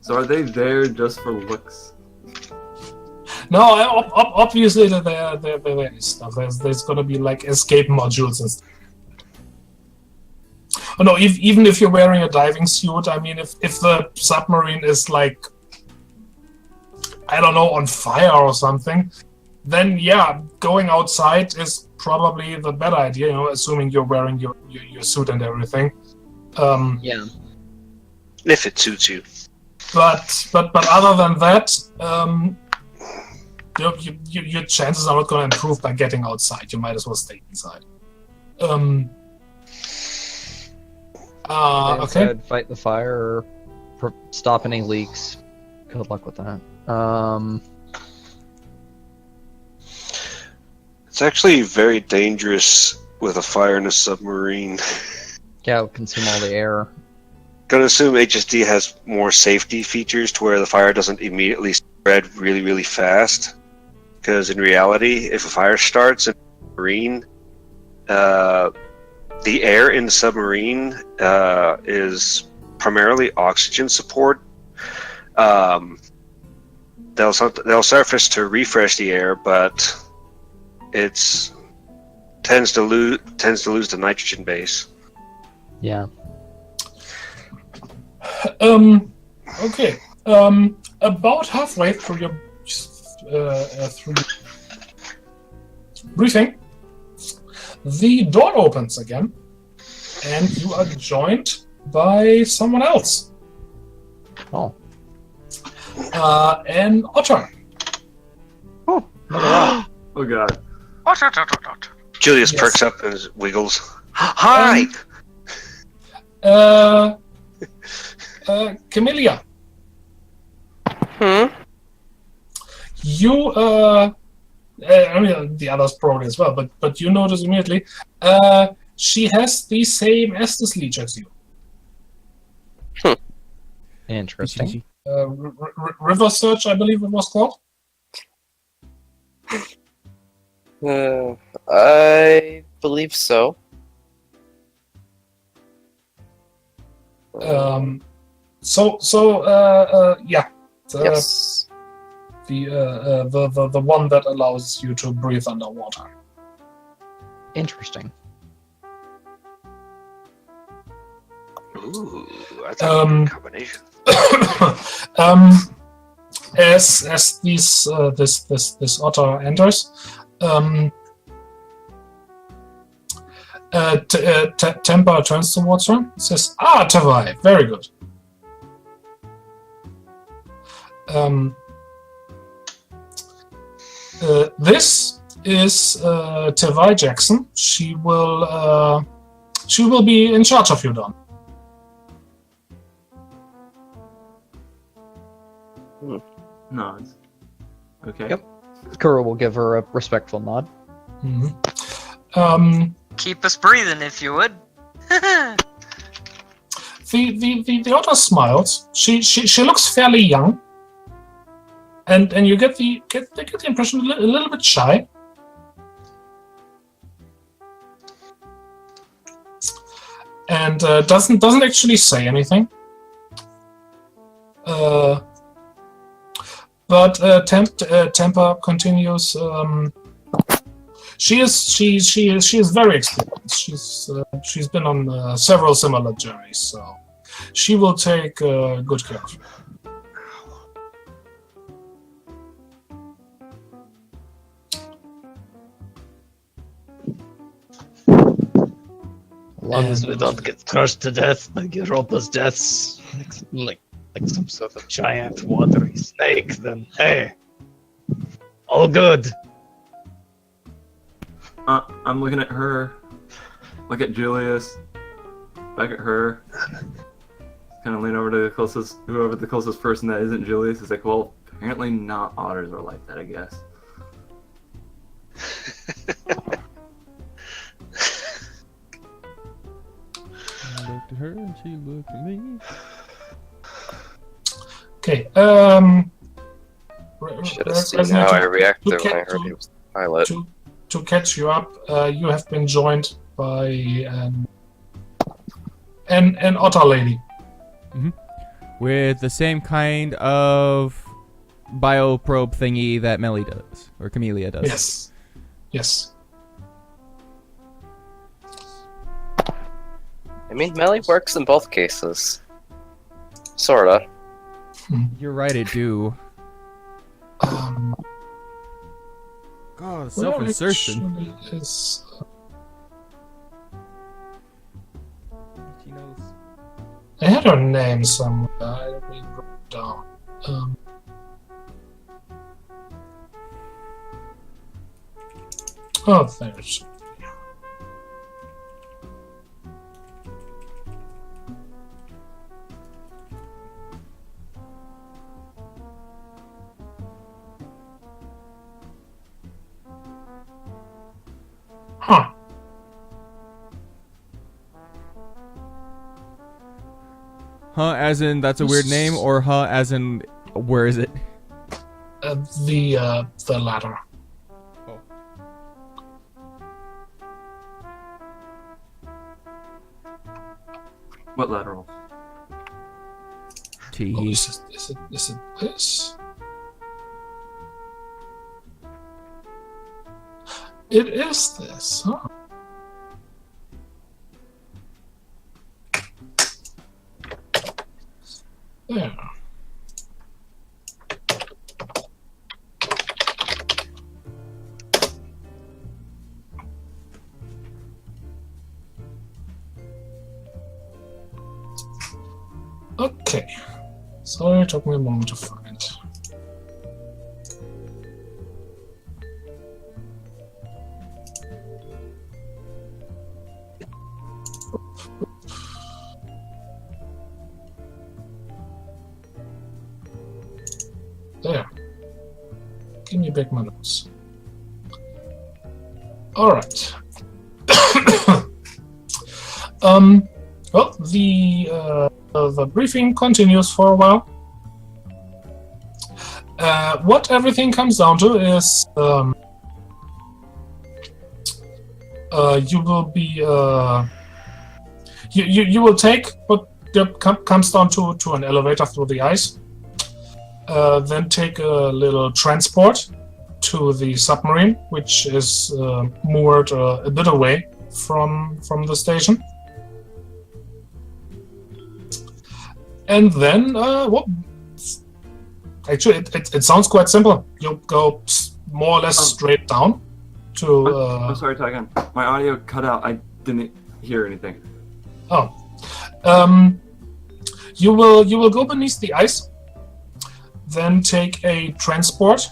So are they there just for looks? No, obviously there is stuff. There's going to be like escape modules and stuff. Oh, no, even if you're wearing a diving suit, I mean, if the submarine is like, I don't know, on fire or something, then yeah, going outside is probably the better idea, assuming you're wearing your suit and everything. Yeah. If it suits you. but other than that, your chances are not going to improve by getting outside. You might as well stay inside. Stay Okay. inside, fight the fire, or stop any leaks. Good luck with that. It's actually very dangerous with a fire in a submarine. Yeah, it'll consume all the air. Gonna assume HSD has more safety features to where the fire doesn't immediately spread really, really fast. Because in reality, if a fire starts in a submarine, the air in the submarine is primarily oxygen support. They'll surface to refresh the air, but it's tends to lose the nitrogen base. Yeah. Okay. About halfway through your briefing, the door opens again, and you are joined by someone else. Oh. An otter. Oh god. Julius Yes. perks up and wiggles. Hi! Camellia, Hmm? you I mean the others probably as well, but you notice immediately she has the same Estus leech as you. Interesting. River Search, I believe it was called. I believe so. Yeah. Yes. The one that allows you to breathe underwater. Interesting. Ooh, that's a good combination. As these this otter enters, Temper turns towards her and says, Tavai, very good. This is Tavai Jackson. She will be in charge of you, Don. No, it's okay. Yep. Kuro will give her a respectful nod. Mm-hmm. Keep us breathing, if you would. The otter smiles. She looks fairly young, and you get the impression a little bit shy. And doesn't actually say anything. But Temper continues. She is very experienced. She's been on several similar journeys, so she will take good care of you. As long as we don't get crushed to death like Europa's deaths, like some sort of giant watery snake, then hey, all good. I'm looking at her, look at Julius, back at her, kind of lean over to whoever the closest person that isn't Julius is like, well, apparently not otters are like that, I guess. I looked at her and she looked at me. Okay. Should have seen how I reacted when I heard he was the pilot. To catch you up, you have been joined by an otter lady. With the same kind of bioprobe thingy that Melly does, or Camellia does. Yes. I mean, Melly works in both cases. Sorta. You're right, I do. God, self-insertion. I had her name somewhere. down. Oh, there's. Huh. Huh, as in that's a weird name, or huh, as in where is it? The latter. Oh. What lateral? T. Oh, is it this? It is this, huh? There. Okay. Sorry, it took me a moment to find. There. Give me back my notes. All right. Well, the briefing continues for a while. What everything comes down to is you will be you will take what comes down to an elevator through the ice. Then take a little transport to the submarine, which is moored a bit away from the station. And then, well, actually, it sounds quite simple. You'll go more or less straight down to... I'm sorry, Tygon. My audio cut out. I didn't hear anything. Oh. You will go beneath the ice, then take a transport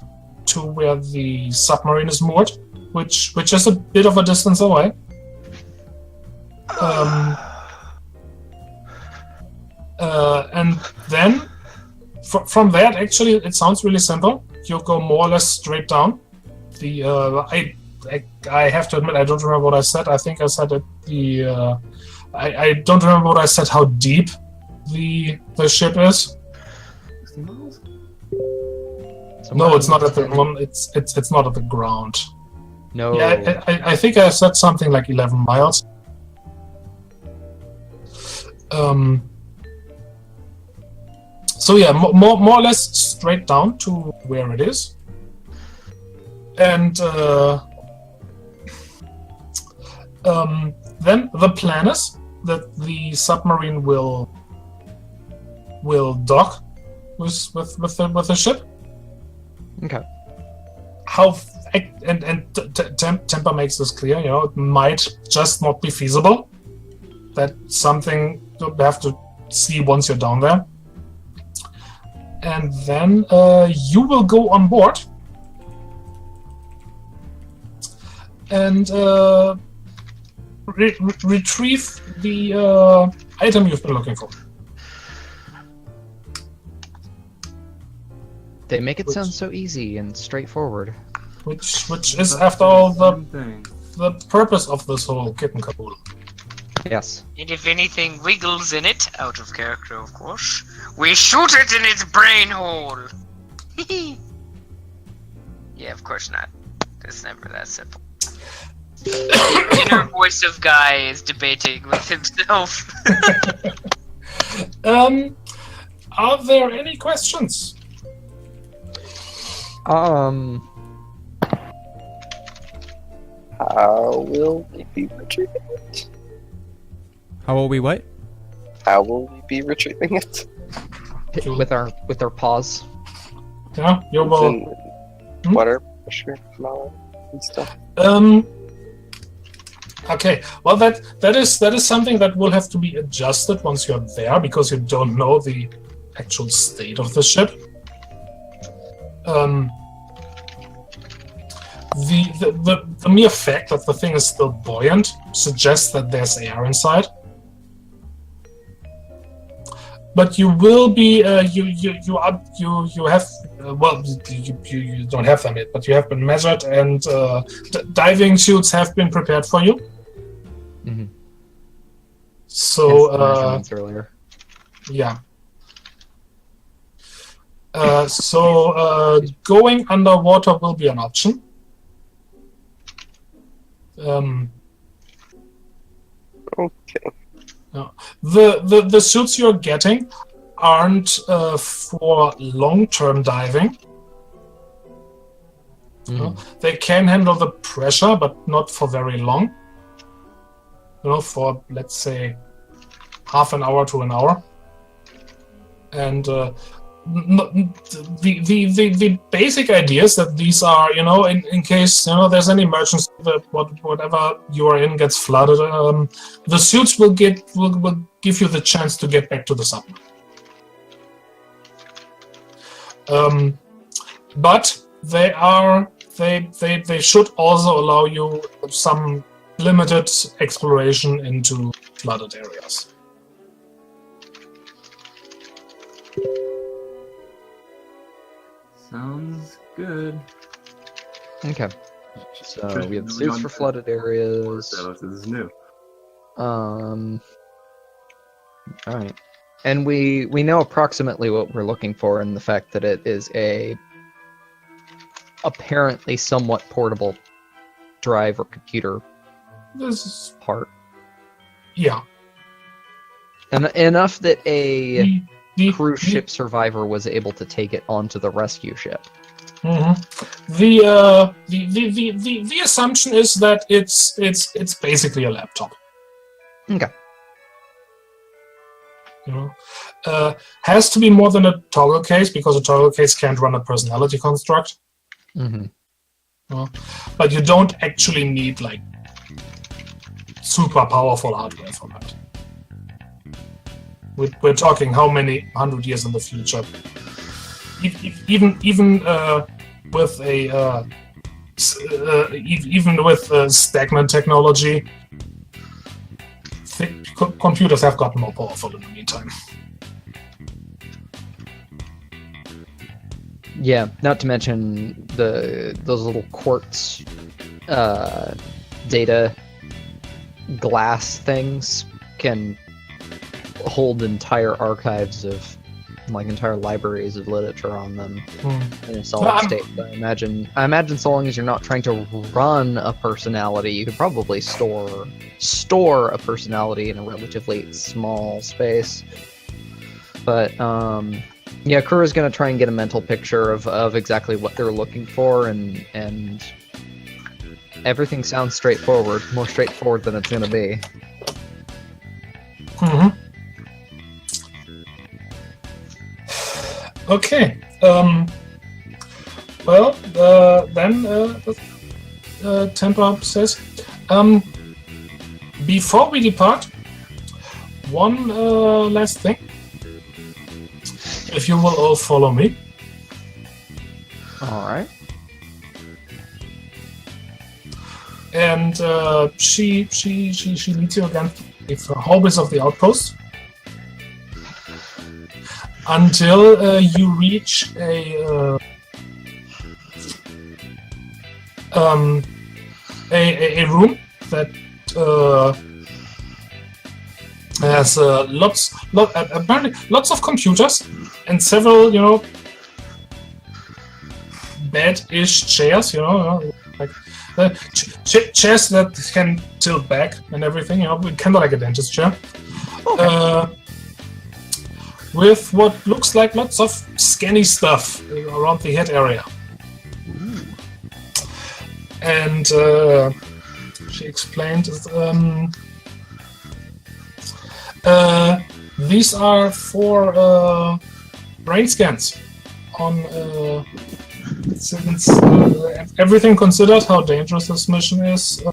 to where the submarine is moored, which is a bit of a distance away. And then from that, actually, it sounds really simple. You go more or less straight down. The I have to admit, I don't remember what I said. I think I said it. I don't remember what I said. How deep the ship is? 60 miles? No, it's not at the it's not at the ground. No. Yeah, I think I said something like 11 miles. So yeah, more or less straight down to where it is, and then the plan is that the submarine will dock with the ship. Okay. Temper makes this clear. You know, it might just not be feasible. That's something you have to see once you're down there. And then you will go on board and retrieve the item you've been looking for. They make it sound so easy and straightforward. Which is, after all, the purpose of this whole kit and caboodle. Yes. And if anything wiggles in it, out of character of course, we shoot it in its brain hole! Yeah, of course not. It's never that simple. The inner voice of Guy is debating with himself. Are there any questions? How will we be retrieving it? How will we what? How will we be retrieving it? With our paws. Yeah, you It's will. in water pressure, flour, and stuff. Okay. Well, that is something that will have to be adjusted once you're there, because you don't know the actual state of the ship. The mere fact that the thing is still buoyant suggests that there's air inside. But you will be you have well, you don't have them yet, but you have been measured, and diving suits have been prepared for you. Mm-hmm. So measurements earlier. yeah. So going underwater will be an option. Okay. The suits you're getting aren't for long-term diving. They can handle the pressure, but not for very long. For let's say half an hour to an hour. And the basic idea is that these are, in case there's an emergency, that whatever you are in gets flooded, the suits will give you the chance to get back to the submarine. But they should also allow you some limited exploration into flooded areas. Sounds good. Okay. So we have suits for flooded areas. This is new. Alright. And we know approximately what we're looking for in the fact that it is a apparently somewhat portable drive or computer part. Yeah. And enough that a cruise ship survivor was able to take it onto the rescue ship. Mm-hmm. The assumption is that it's basically a laptop. Okay. Has to be more than a toggle case, because a toggle case can't run a personality construct. Mm-hmm. But you don't actually need like super powerful hardware for that. We're talking how many 100 years in the future. Even with stagnant technology, computers have gotten more powerful in the meantime. Yeah, not to mention those little quartz data glass things can hold entire archives of entire libraries of literature on them in a solid state. But I imagine so long as you're not trying to run a personality, you could probably store a personality in a relatively small space. But yeah, crew is going to try and get a mental picture of exactly what they're looking for, and everything sounds straightforward, more straightforward than it's going to be. Mm-hmm. Okay. Well, then Temper says, before we depart, one last thing. If you will all follow me. All right. And she leads you again to the hallways of the outpost until you reach a room that has apparently lots of computers and several, bed-ish chairs, like chairs that can tilt back and everything, kind of like a dentist chair. Okay. With what looks like lots of scanny stuff around the head area. Ooh. And she explained, these are for brain scans on since everything considered, how dangerous this mission is.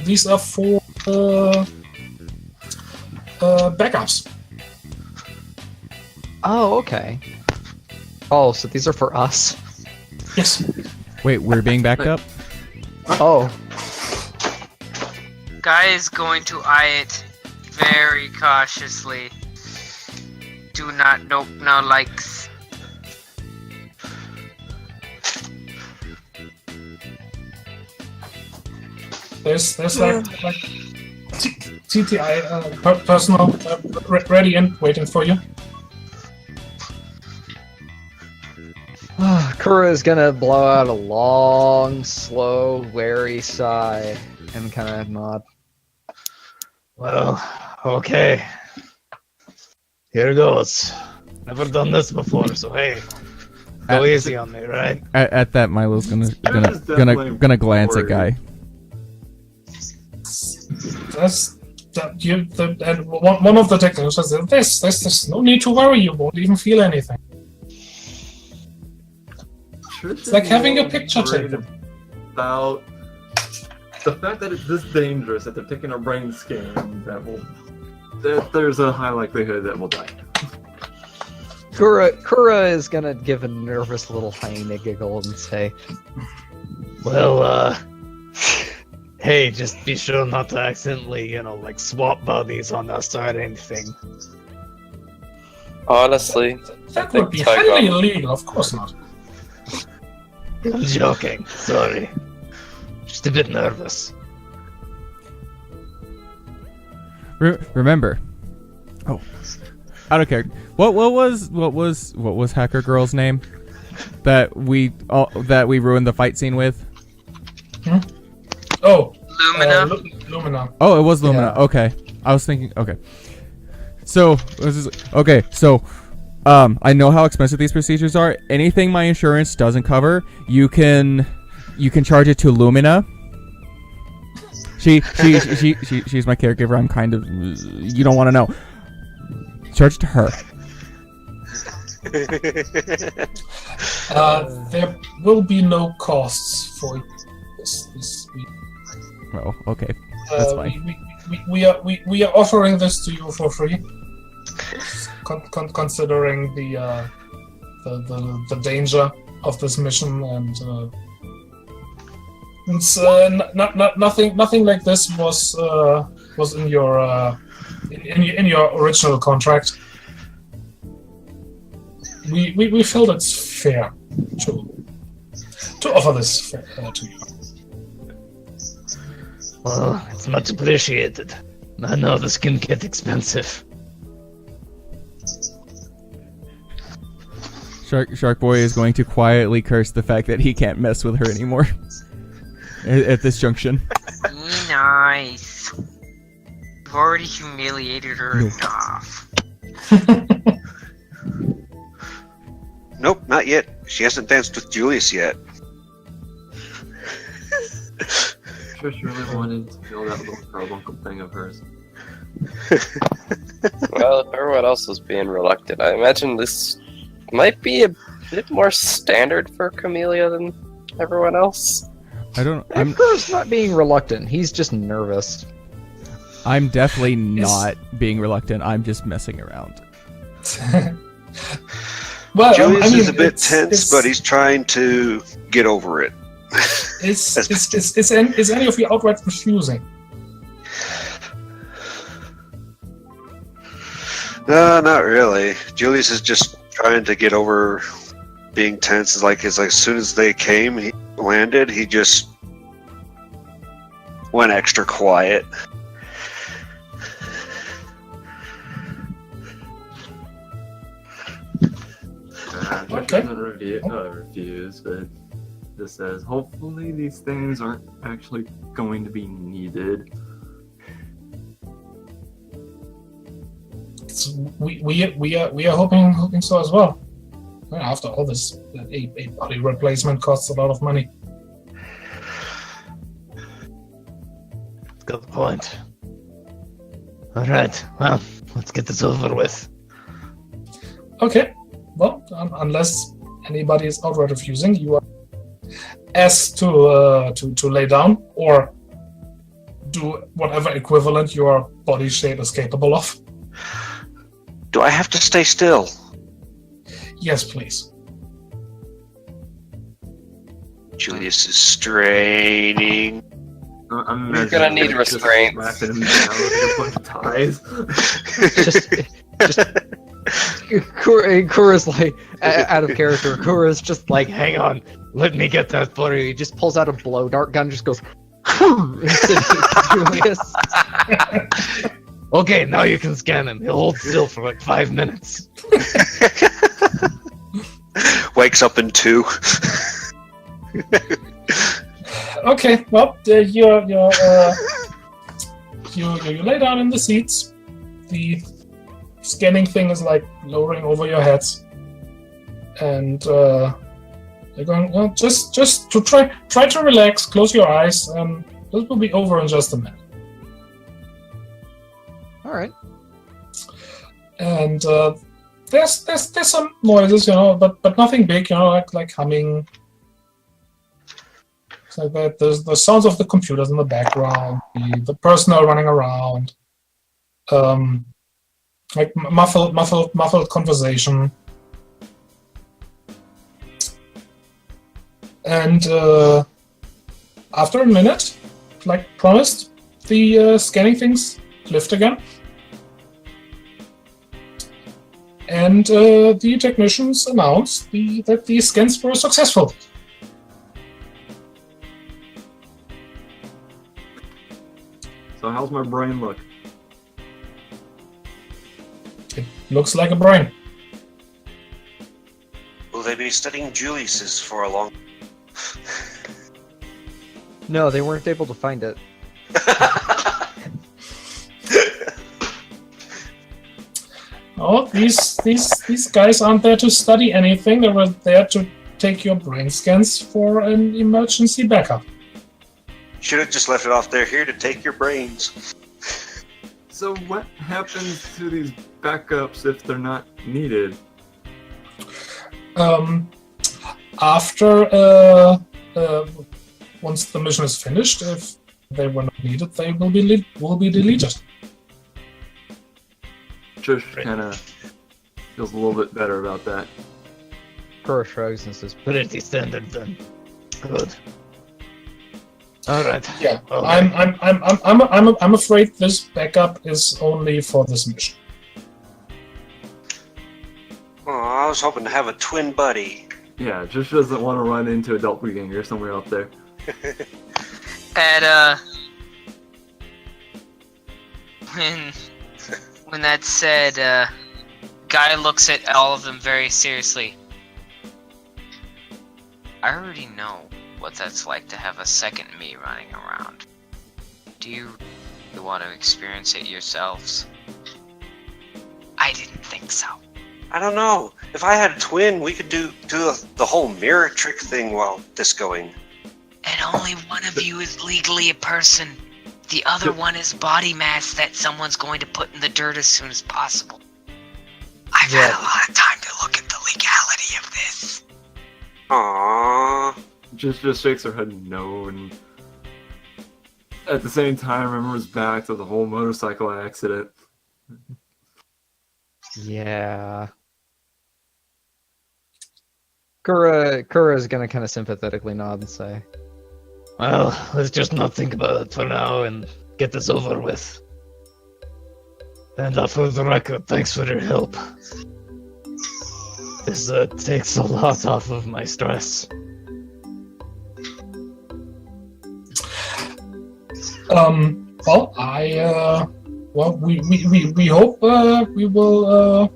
These are for backups. Oh, okay. Oh, so these are for us? Yes. Wait, we're being backed up? Oh. Guy is going to eye it very cautiously. Do not, nope, no likes. There's like TTI personnel ready and waiting for you. Kura is gonna blow out a long, slow, wary sigh and kind of nod. Well, okay. Here goes. Never done this before, so hey, go easy on me, right? At that, Milo's gonna glance at Guy. And one of the technicians says, there's no need to worry, you won't even feel anything. It's like having a picture taken. About the fact that it's this dangerous, that they're taking our brain scan, that there's a high likelihood that we'll die. Kura is gonna give a nervous little tiny giggle and say, Well, hey, just be sure not to accidentally, like swap bodies on us or anything. Honestly, That would be highly illegal, of course not. I'm joking. Sorry. Just a bit nervous. Remember. Oh, I don't care. What was Hacker Girl's name that we ruined the fight scene with? Oh, Lumina. Lumina. Oh, it was Lumina. Yeah. Okay, I was thinking. Okay, so I know how expensive these procedures are. Anything my insurance doesn't cover, you can charge it to Lumina. She's my caregiver. I'm kind of, you don't want to know. Charge it to her. There will be no costs for this week. Oh, okay, that's fine. We are offering this to you for free. Considering the danger of this mission, and it's nothing like this was in your original contract. We felt it's fair to offer this to you. Well, it's much appreciated. I know this can get expensive. Shark Boy is going to quietly curse the fact that he can't mess with her anymore at this junction. Be nice. You've already humiliated her enough. Nope, not yet. She hasn't danced with Julius yet. Trish really wanted to feel that little carbuncle thing of hers. well, if everyone else was being reluctant, I imagine this might be a bit more standard for Camellia than everyone else. Kura's not being reluctant. He's just nervous. I'm definitely not being reluctant. I'm just messing around. Well, Julius is a bit tense, but he's trying to get over it. Is any of you outright refusing? No, not really. Julius is just trying to get over being tense. It's like as soon as they came, he landed, he just went extra quiet. Okay. Refuse, but this says hopefully these things aren't actually going to be needed. We are hoping so as well. After all this, a body replacement costs a lot of money. Got the point. Alright, well, let's get this over with. Okay, well, unless anybody is outright refusing, you are asked to lay down or do whatever equivalent your body shape is capable of. Do I have to stay still? Yes, please. Julius is straining. I'm You're gonna need just restraints. slapping him down with a bunch of ties. Kura's like out of character. Kura's just like, hang on, let me get that for you. He just pulls out a blow dart gun, just goes. Julius. Okay, now you can scan him. He'll hold still for like 5 minutes. Wakes up in 2. Okay, well, you lay down in the seats. The scanning thing is like lowering over your heads, and you're going, well, just to try to relax, close your eyes, and this will be over in just a minute. All right. And there's some noises, but nothing big, like humming. It's like that. There's the sounds of the computers in the background, the personnel running around, like muffled conversation. And after a minute, like promised, the scanning things lift again. And the technicians announce that the scans were successful. So how's my brain look? It looks like a brain. Will they be studying Julius's for a long? No, they weren't able to find it. Oh, these guys aren't there to study anything. They were there to take your brain scans for an emergency backup. Should have just left it off there here to take your brains. So what happens to these backups if they're not needed? After once the mission is finished, if they were not needed, they will be deleted. Just kind of feels a little bit better about that. Kura shrugs and says, Pretty standard then. Good. All right. Yeah, Well, I'm afraid this backup is only for this mission. Oh, I was hoping to have a twin buddy. Yeah, just doesn't want to run into a doppelganger somewhere out there. At when that's said, Guy looks at all of them very seriously. I already know what that's like to have a second me running around. Do you want to experience it yourselves? I didn't think so. I don't know. If I had a twin, we could do the whole mirror trick thing while this going. And only one of you is legally a person. The other one is body mass that someone's going to put in the dirt as soon as possible. I've had a lot of time to look at the legality of this. Aww. Just shakes her head no, and at the same time remembers back to the whole motorcycle accident. yeah. Kura is gonna kind of sympathetically nod and say, well, let's just not think about it for now and get this over with. And for the record, thanks for your help. This takes a lot off of my stress. We hope we will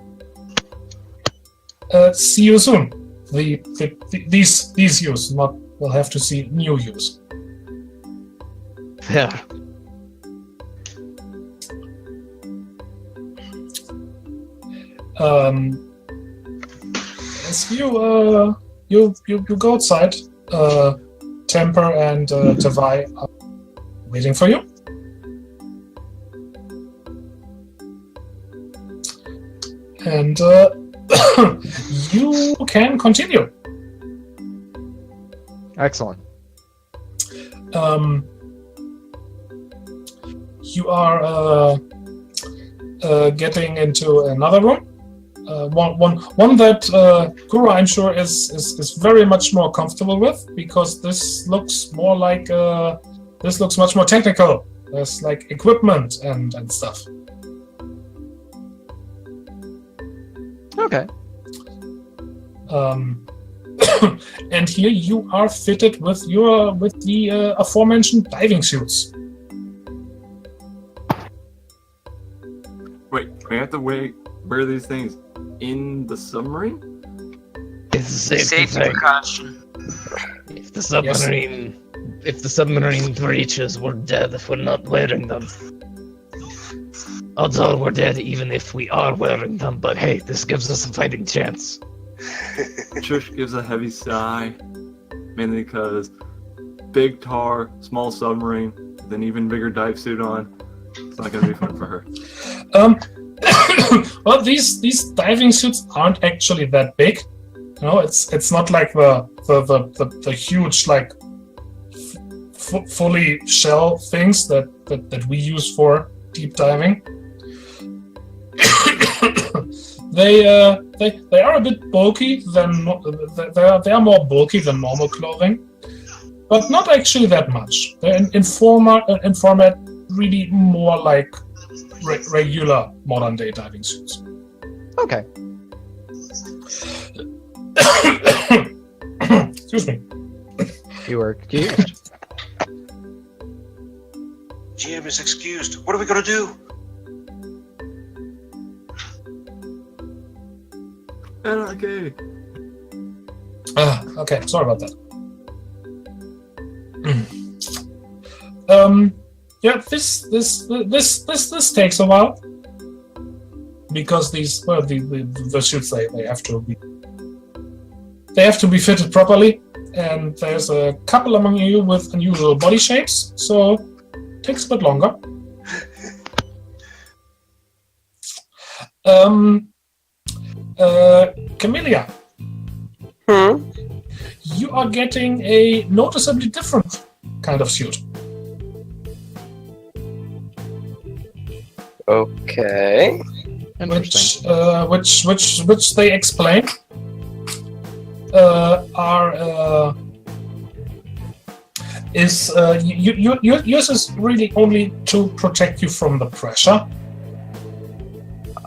see you soon. These yous, not we'll have to see new yous. Fair. As you go outside, Temper and Tavai are waiting for you. And you can continue. excellent. You are getting into another room. one that Kura, I'm sure, is very much more comfortable with, because this looks more like this looks much more technical. There's like equipment and stuff. Okay. And here you are fitted with the aforementioned diving suits. Wait, we have to wear these things in the submarine? It's a safety Safety thing. precaution. If the submarine breaches, we're dead if we're not wearing them. Odds are we're dead even if we are wearing them, but hey, this gives us a fighting chance. Trish gives a heavy sigh, mainly because big tar, small submarine, with an even bigger dive suit on. It's not gonna be fun for her. Well, these diving suits aren't actually that big. You know, it's not like the huge like fully shell things that we use for deep diving. They are a bit bulky than they are more bulky than normal clothing, but not actually that much. They're in format really more like regular modern day diving suits. Okay. Excuse me. You are excused. GM is excused. What are we gonna do? Okay. Okay, sorry about that. Yeah, this takes a while because the suits they have to be fitted properly, and there's a couple among you with unusual body shapes, so it takes a bit longer. Camellia, you are getting a noticeably different kind of suit. Okay. Interesting. Which they explain yours is really only to protect you from the pressure.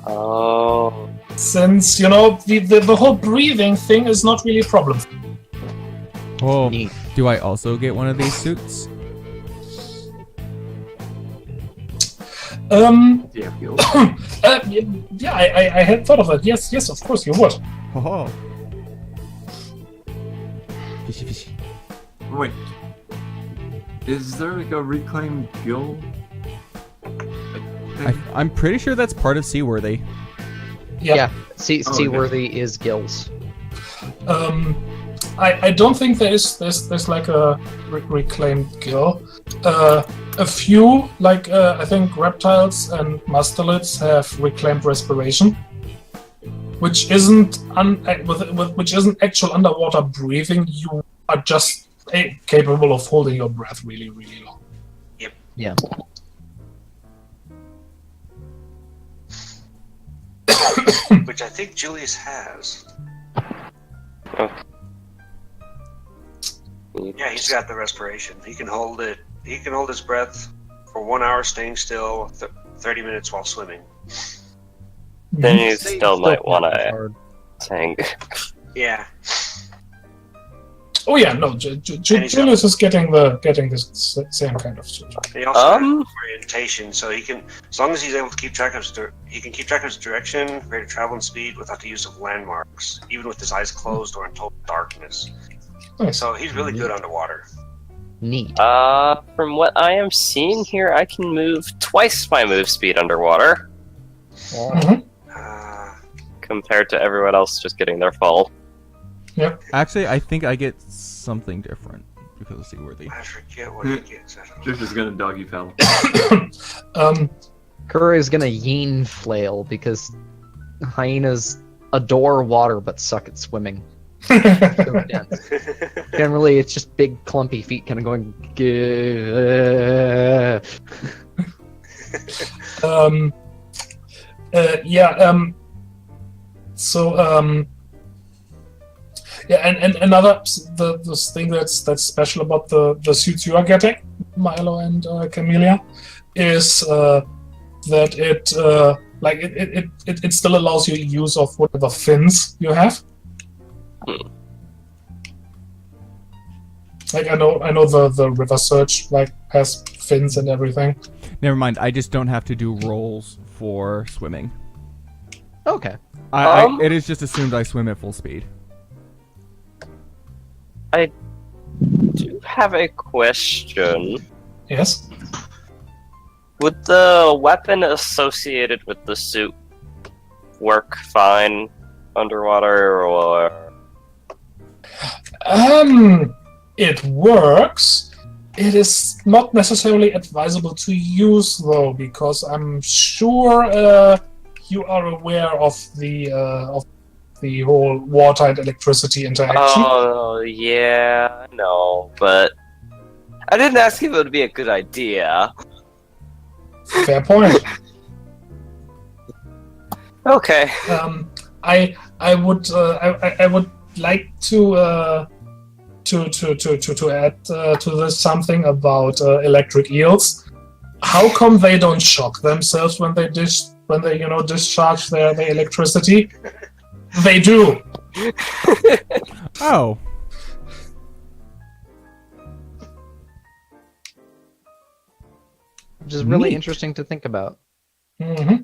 Oh. Since the whole breathing thing is not really a problem. Oh, Neat. do I also get one of these suits? Yeah, feel. Yeah, I had thought of that. Yes, of course you would. Oh. Fishy, fishy. Wait. Is there like a reclaimed gill? I'm pretty sure that's part of Seaworthy. Yeah. okay. Seaworthy is gills. I don't think there's like a reclaimed gill. A few, like I think reptiles and mustelids have reclaimed respiration, which isn't which isn't actual underwater breathing. You are just capable of holding your breath really, really long. Yeah. Which I think Julius has. Yeah, he's got the respiration. He can hold it. He can hold his breath for 1 hour staying still, 30 minutes while swimming. Then you still might want to tank. Yeah. Oh yeah, no, Julius is getting this same kind of suit. He also has orientation, so he can, as long as he's able to keep track of his direction, rate of travel, and speed without the use of landmarks, even with his eyes closed or in total darkness. Nice. So he's really good underwater. Neat. From what I am seeing here, I can move twice my move speed underwater. Mhm. Compared to everyone else just getting their full. Yep. Actually, I think I get something different because of Seaworthy. I forget what he gets. Trish is gonna doggy paddle. Kura is gonna yin flail because hyenas adore water but suck at swimming. So dense. Generally, it's just big, clumpy feet kind of going. So yeah, and another this thing that's special about the suits you are getting, Milo and Camellia, is that it still allows you use of whatever fins you have. Like I know the River Surge has fins and everything. Never mind. I just don't have to do rolls for swimming. Okay. It is just assumed I swim at full speed. I do have a question. Yes. Would the weapon associated with the suit work fine underwater, or? It works. It is not necessarily advisable to use though, because I'm sure you are aware of the whole water and electricity interaction. Oh yeah, no, but I didn't ask if it would be a good idea. Fair point. Okay. I would like to add to this something about electric eels. How come they don't shock themselves when they discharge their electricity? They do. Oh. Which is really Neat. interesting to think about. Mm-hmm.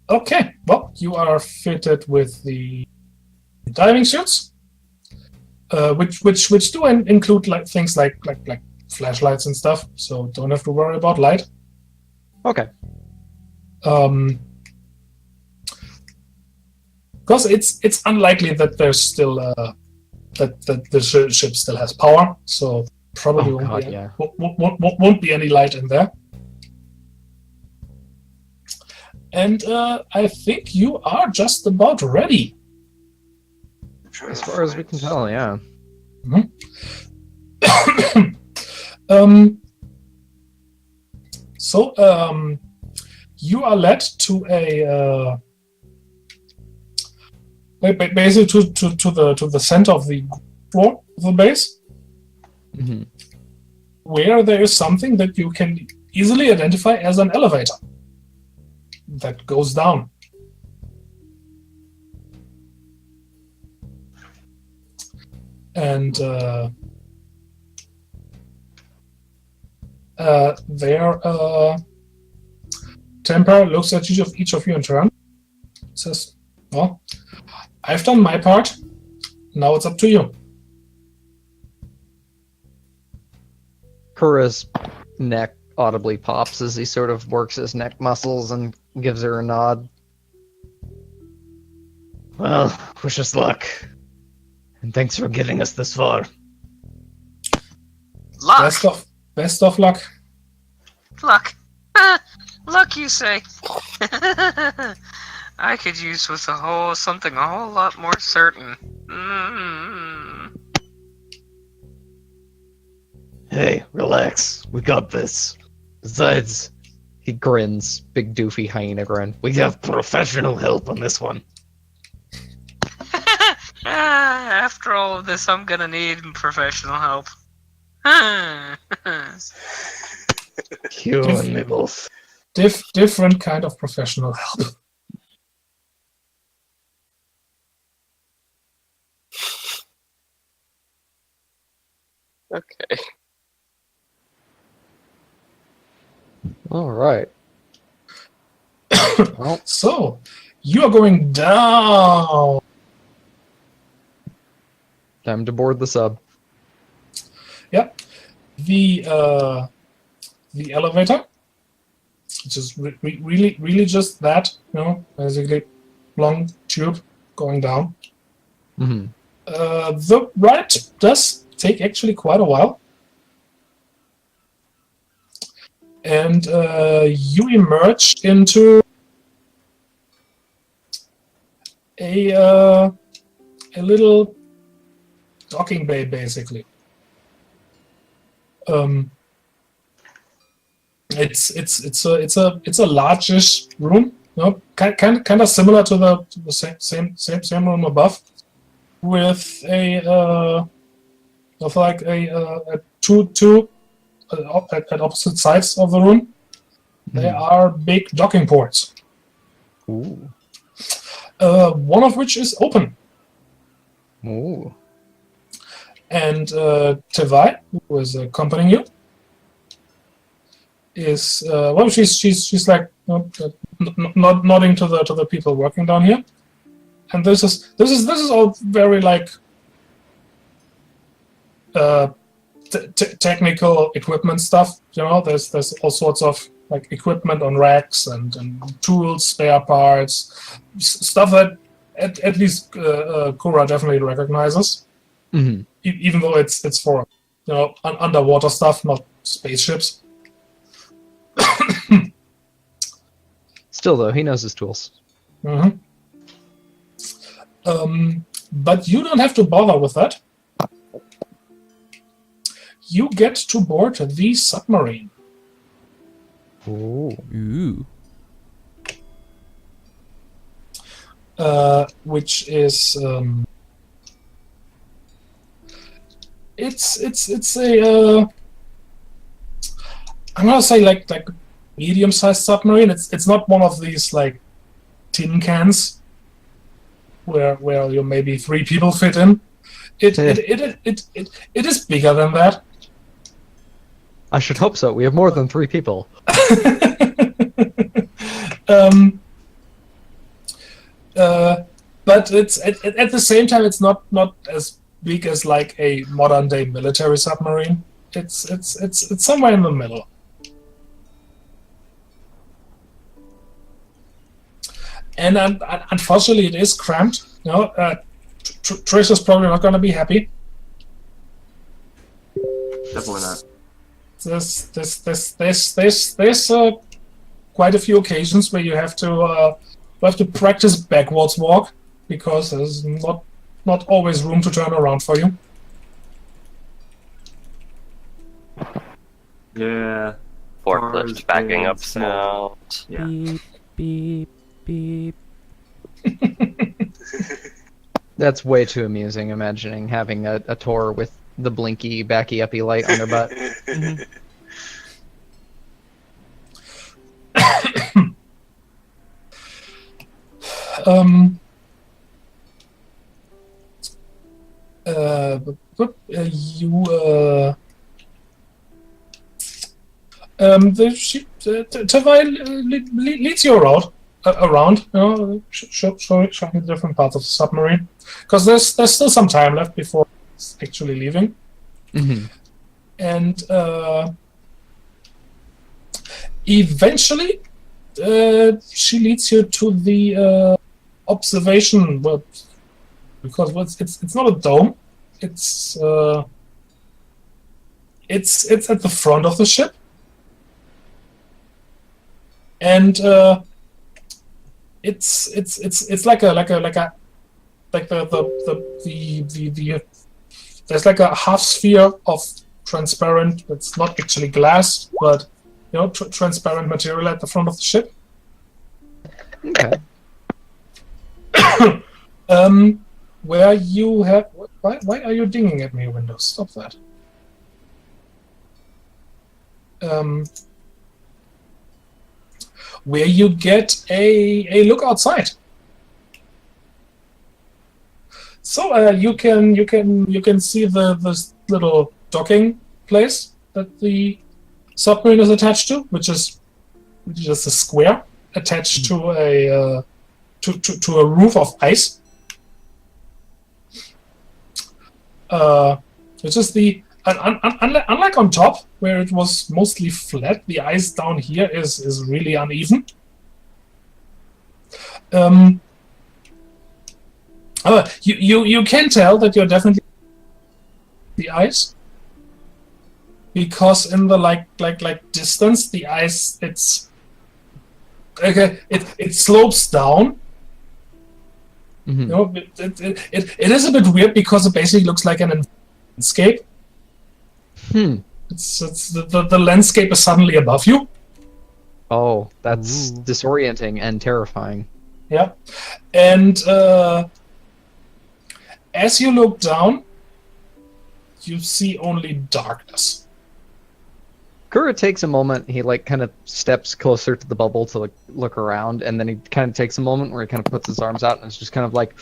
Okay, well, you are fitted with the diving suits, which do include things like flashlights and stuff, so don't have to worry about light. Okay. Because it's unlikely that there's still that the ship still has power, so probably won't be any light in there. And I think you are just about ready. As far as we can tell, yeah. So you are led to a basically to the center of the floor of the base, where there is something that you can easily identify as an elevator that goes down. And there, Temper looks at each of you in turn, says, well, I've done my part, now it's up to you. Kura's neck audibly pops as he sort of works his neck muscles and gives her a nod. Well, wish us luck. And thanks for getting us this far. Luck. Best of luck. Luck. Luck, you say? I could use with something a whole lot more certain. Hey, relax. We got this. Besides, He grins, big doofy hyena grin. we have professional help on this one. After all of this, I'm gonna need professional help. You and me both. Different kind of professional help. Okay. All right. Well, So, you are going down. time to board the sub. Yep. The elevator, which is really just that, basically long tube going down. The ride does take actually quite a while. And you emerge into a little docking bay, basically. It's a largish room, you know, kind of similar to the same room above, with a two at opposite sides of the room. They are big docking ports. Ooh. One of which is open. Ooh. And Tevai, who is accompanying you, is she's like nodding to the people working down here, and this is all very like technical equipment stuff. You know, there's all sorts of like equipment on racks and tools, spare parts, stuff that at least Kura definitely recognizes. Mm-hmm. Even though it's for, you know, underwater stuff, not spaceships. Still, though, he knows his tools. Mm-hmm. But you don't have to bother with that. You get to board the submarine. Ooh. Which is it's a I'm gonna say like medium-sized submarine. It's not one of these like tin cans where you maybe 3 people fit in. It is bigger than that. I should hope so. We have more than 3 people. But it's at the same time it's not as big as like a modern day military submarine. It's somewhere in the middle. And unfortunately, it is cramped. You know, Trish is probably not going to be happy. Definitely not. There's quite a few occasions where you have to practice backwards walk because there's not always room to turn around for you. Yeah. Forklift backing up small. sound. Yeah. Beep, beep, beep. That's way too amusing, imagining having a tour with the blinky, backy-uppy light on their butt. Mhm. Tavai leads you around, you know, showing the different parts of the submarine, because there's still some time left before it's actually leaving. Mm-hmm. And eventually, she leads you to the observation, but because it's not a dome, it's at the front of the ship, and it's like there's like a half sphere of transparent. It's not actually glass, but you know, transparent material at the front of the ship. Okay. Where you have why are you dinging at me, Windows? Stop that. Where you get a look outside. So you can see this little docking place that the submarine is attached to, which is just a square attached to a roof of ice. Which is unlike on top where it was mostly flat, the ice down here is really uneven. You can tell that you're definitely the ice, because in the like distance, the ice it slopes down. Mm-hmm. You know, it is a bit weird because it basically looks like an landscape. It's the landscape is suddenly above you, Oh, that's Ooh. disorienting and terrifying. Yeah. And as you look down, you see only darkness. Kura takes a moment. He like kind of steps closer to the bubble to look around, and then he kind of takes a moment where he kind of puts his arms out and it's just kind of like,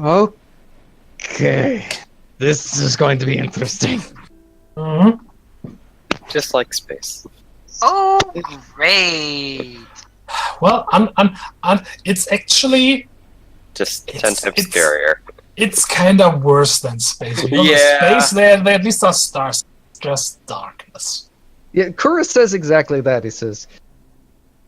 Okay. This is going to be interesting. Mm-hmm. Just like space. Oh, great. Well, it's actually Just It's- 10 times it's- scarier. it's kind of worse than space. Because in Yeah. space, there at least are stars, just darkness. yeah. Kura says exactly that. He says,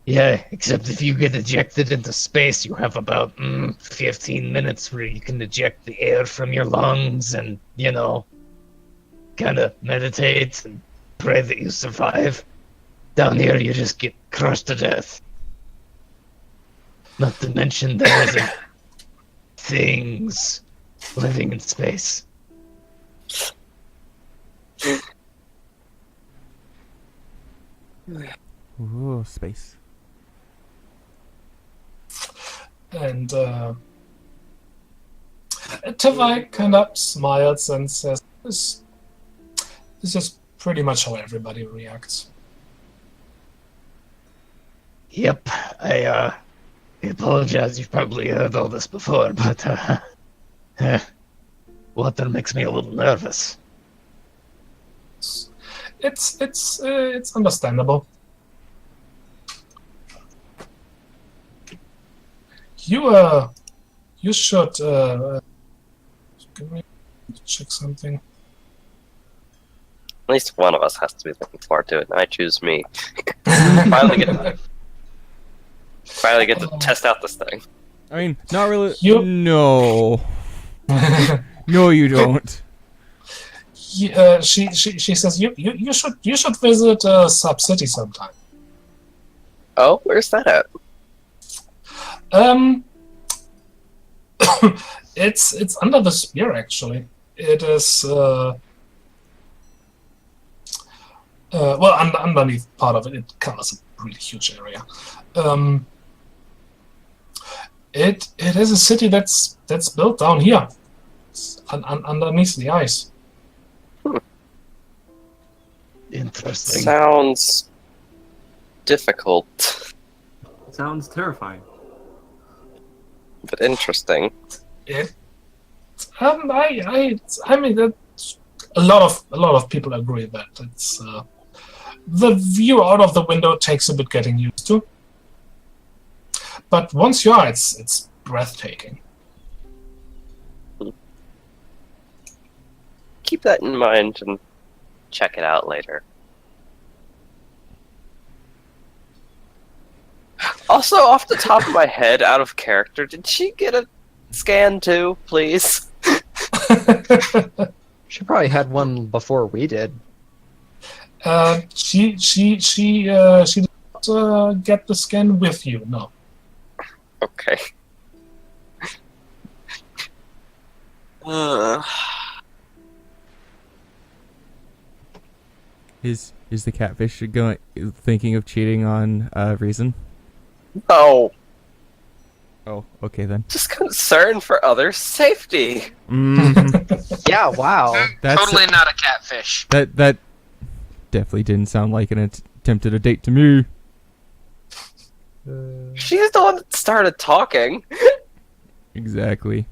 Yeah, except if you get ejected into space, you have about 15 minutes where you can eject the air from your lungs and, kind of meditate and pray that you survive. Down here, you just get crushed to death. Not to mention there isn't things living in space. Ooh, space. And Tevai kind of smiles and says, this is pretty much how everybody reacts. Yep, I apologize. You've probably heard all this before, but water makes me a little nervous. It's understandable. You should give me check something. At least one of us has to be looking forward to it, and I choose me. Finally get to test out this thing. I mean, not really. You- No. No, you don't. She says you should visit Sub City sometime. Oh, where's that at? It's under the spear actually. It is underneath part of it. It covers a really huge area. It is a city that's built down here, underneath the ice. Interesting. Sounds difficult, Sounds terrifying. but interesting. I mean that a lot of people agree that it's the view out of the window takes a bit getting used to, but once you are, it's breathtaking. Keep that in mind and check it out later. Also, off the top of my head, out of character, did she get a scan too, please? she probably had one before we did. She did not get the scan with you. No. Okay. Is the catfish thinking of cheating on Reason? No, Oh, okay then. just concern for others' safety. Yeah, wow. That's Totally not a catfish. that definitely didn't sound like an attempt at a date to me. She's the one that started talking. Exactly.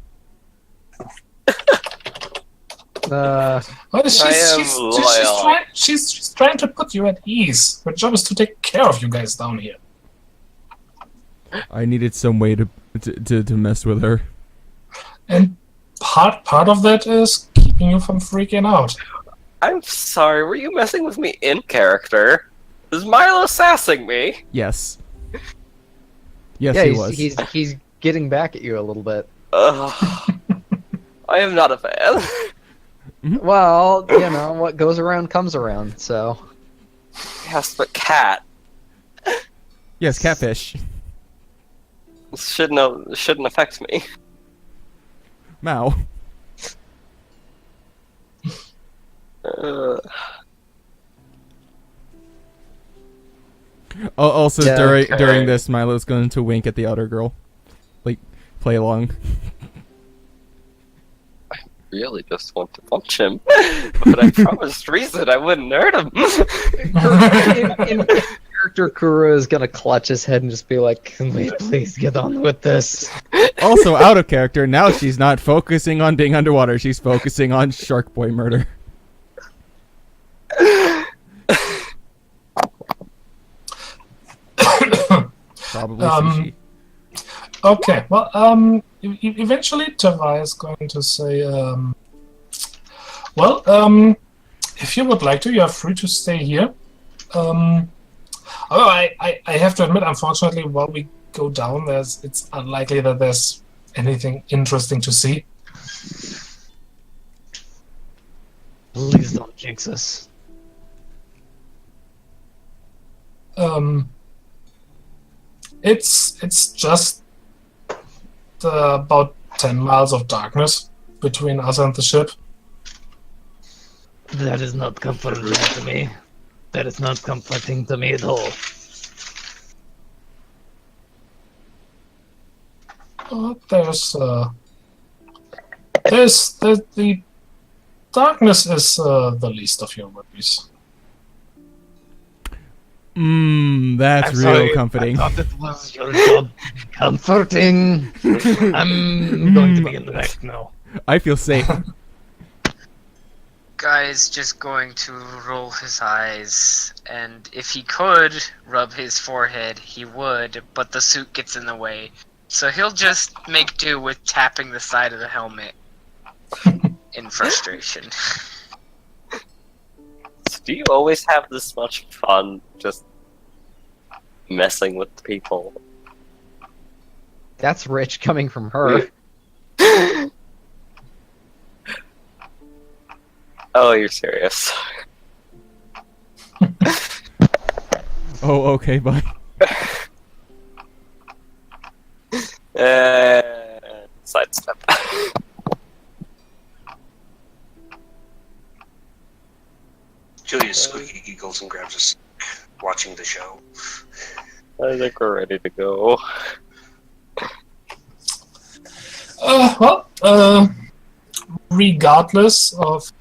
Well, she's trying to put you at ease. Her job is to take care of you guys down here. I needed some way to mess with her. And part of that is keeping you from freaking out. I'm sorry, were you messing with me in character? Is Milo sassing me? Yes. Yes, Yeah, he was. he's getting back at you a little bit. Ugh. I am not a fan. Well, what goes around comes around. So Yes, but cat Yes, catfish. shouldn't affect me. Mao. Also, Yeah, during this, Milo's going to wink at the other girl. Like, play along. Really just want to punch him, but I promised Reason I wouldn't hurt him. in character, Kuro is gonna clutch his head and just be like, "Can we please get on with this?" Also, out of character, now she's not focusing on being underwater, she's focusing on Shark Boy murder. Probably sushi. Okay, well, eventually Tava is going to say, if you would like to, you are free to stay here. Although I have to admit, unfortunately, while we go down, it's unlikely that there's anything interesting to see. Please don't jinx us. It's just about 10 miles of darkness between us and the ship. That is not comforting to me. That is not comforting to me at all. The darkness is the least of your worries. That's I'm real sorry, comforting. I thought it was your job. Comforting. I'm going to be in the back now. I feel safe. Guy's just going to roll his eyes, and if he could rub his forehead, he would, but the suit gets in the way. So he'll just make do with tapping the side of the helmet in frustration. Do you always have this much fun just messing with people? That's rich coming from her. Oh, you're serious. Oh, okay, bud. Sidestep. Julius squeaky giggles and grabs a stick, watching the show. I think we're ready to go. Regardless of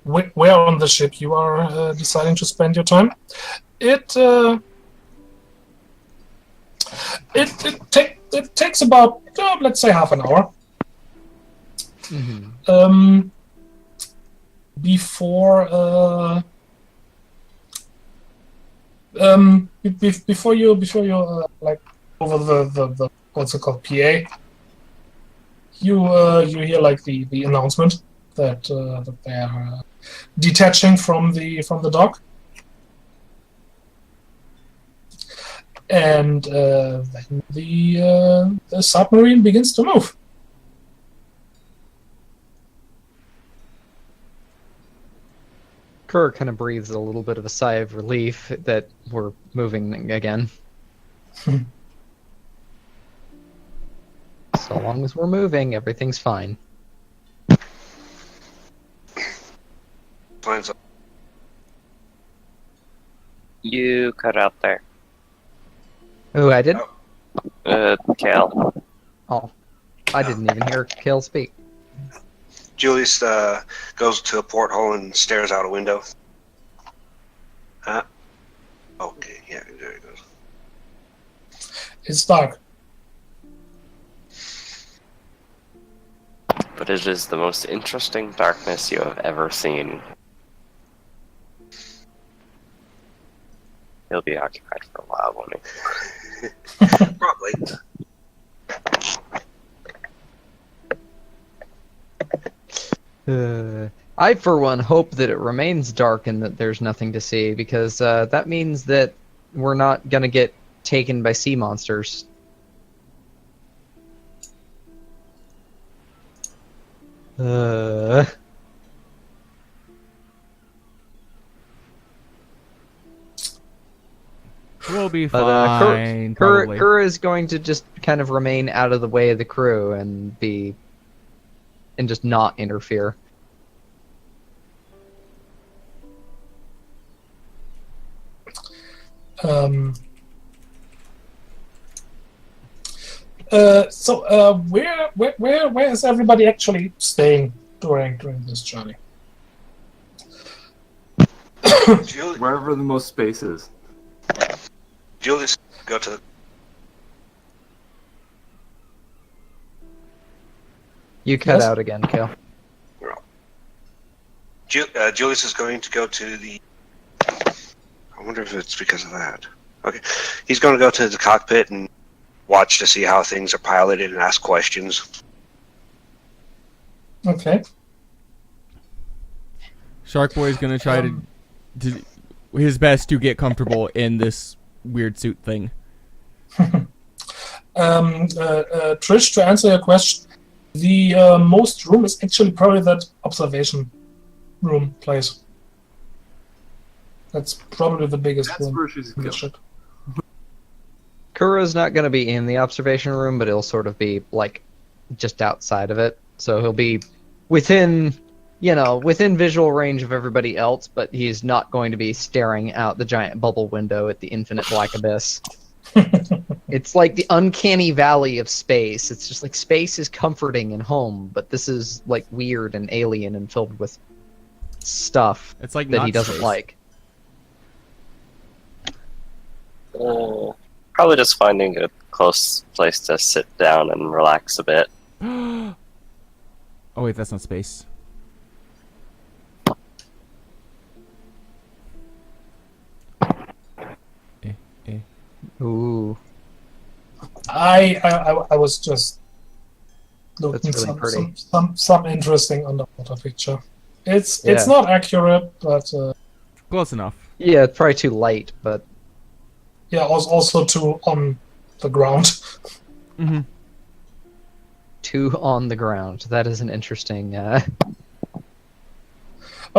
where on the ship you are deciding to spend your time, it takes about let's say half an hour. Mm-hmm. Before you like over the what's it called, PA, you hear like the announcement that they are detaching from the dock, and then the submarine begins to move. Kerr kind of breathes a little bit of a sigh of relief that we're moving again. So long as we're moving, everything's fine. Finds You cut out there. Oh, I did? Cal. Oh, I didn't even hear Kale speak. Julius goes to a porthole and stares out a window. Okay, yeah, there it goes. It's dark. But it is the most interesting darkness you have ever seen. He'll be occupied for a while, won't he? Probably. I, for one, hope that it remains dark and that there's nothing to see, because that means that we're not going to get taken by sea monsters. We'll be But fine. Probably. Kura is going to just kind of remain out of the way of the crew and just not interfere. Where is everybody actually staying during this journey? Wherever the most space is. Julius, go to the... You cut Yes? out again, Kale. Julius is going to go to the... I wonder if it's because of that. Okay. He's going to go to the cockpit and watch to see how things are piloted and ask questions. Okay. Shark Boy is gonna try to his best to get comfortable in this weird suit thing. Trish, to answer your question, the most room is actually probably that observation room place. That's probably the biggest That's room where she's in the going. ship. Kura's not going to be in the observation room, but he'll sort of be, like, just outside of it. So he'll be within, within visual range of everybody else, but he's not going to be staring out the giant bubble window at the infinite black abyss. It's like the uncanny valley of space. It's just like space is comforting and home, but this is, like, weird and alien and filled with stuff It's like that not he doesn't space. like. Probably just finding a close place to sit down and relax a bit. Oh wait, that's not space. Ooh. I was just looking That's really pretty. some interesting underwater picture. It's Yeah. not accurate, but Close enough. Yeah, it's probably too light, but yeah, also too on the ground. Mm-hmm. two on the ground. That is an interesting. Oh,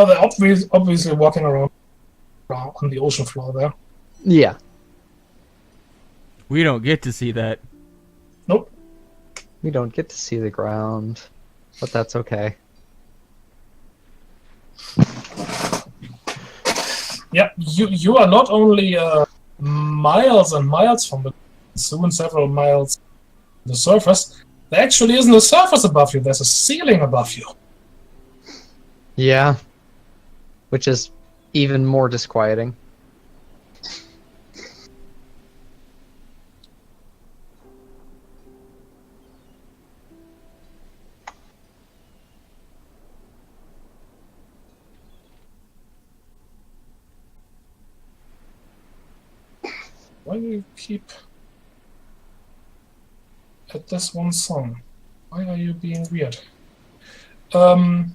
they're obviously walking around on the ocean floor there. Yeah. We don't get to see that. Nope. We don't get to see the ground, but that's okay. Yeah, you are not only miles and miles from the soon several miles from the surface. There actually isn't a surface above you. There's a ceiling above you. Yeah. Which is even more disquieting. Why do you keep at this one song? Why are you being weird? All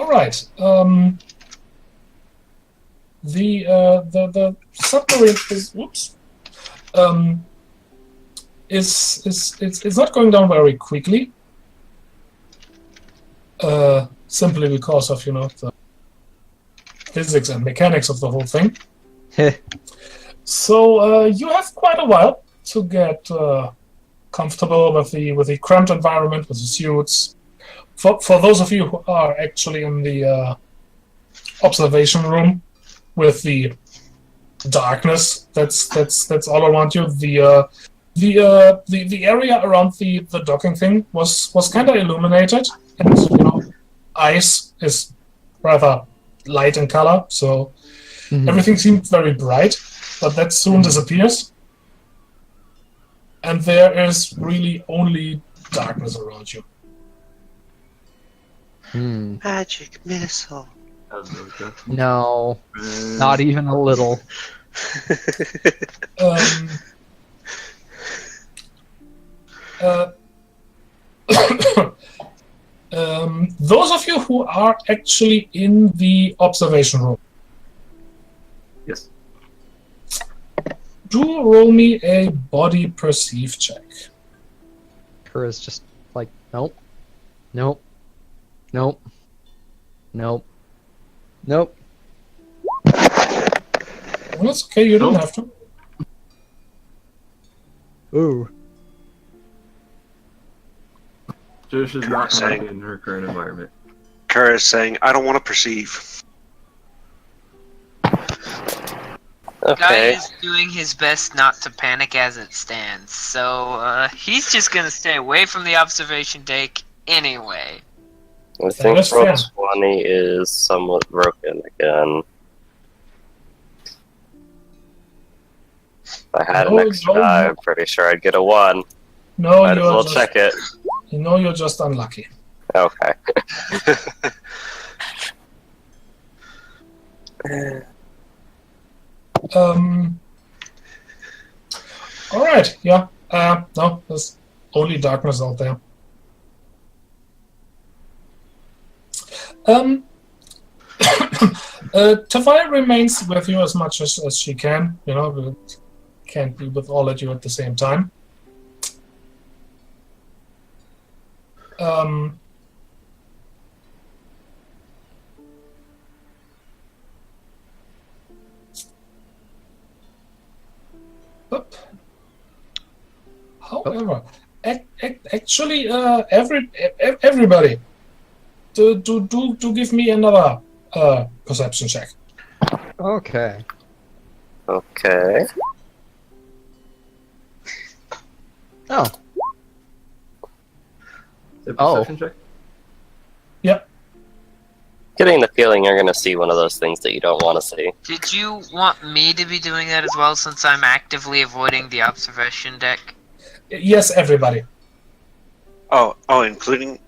right. The submarine is it's not going down very quickly. Simply because of the physics and mechanics of the whole thing. So you have quite a while to get comfortable with the cramped environment, with the suits. For those of you who are actually in the observation room with the darkness that's all around you, the area around the docking thing was kind of illuminated, and ice is rather light in color, so everything seemed very bright, but that soon disappears, and there is really only darkness around you. Magic missile. No, not even a little. Those of you who are actually in the observation room, Yes. do roll me a body perceive check. Kura's just like, nope. Nope. Nope. Nope. Nope. Well, that's okay, you don't have to. Ooh. Josh is not Saying- happy in her current environment. Kara is saying, I don't want to perceive. Guy Okay. is doing his best not to panic as it stands, so he's just gonna stay away from the observation deck anyway. I think is roll fair. 20 is somewhat broken again. If I had an No, extra no, die, no. I'm pretty sure I'd get a 1. No, Might as you're well just, check it. You know, you're just unlucky. Okay. All right. Yeah. No, there's only darkness out there. Tavai remains with you as much as she can. You know, but can't be with all at you at the same time. Up. However, actually, everybody, do give me another perception check. Okay. Okay. Oh. Is it Oh. perception check? Yep. Getting the feeling you're gonna see one of those things that you don't want to see. Did you want me to be doing that as well, since I'm actively avoiding the observation deck? Yes, everybody. Oh, including.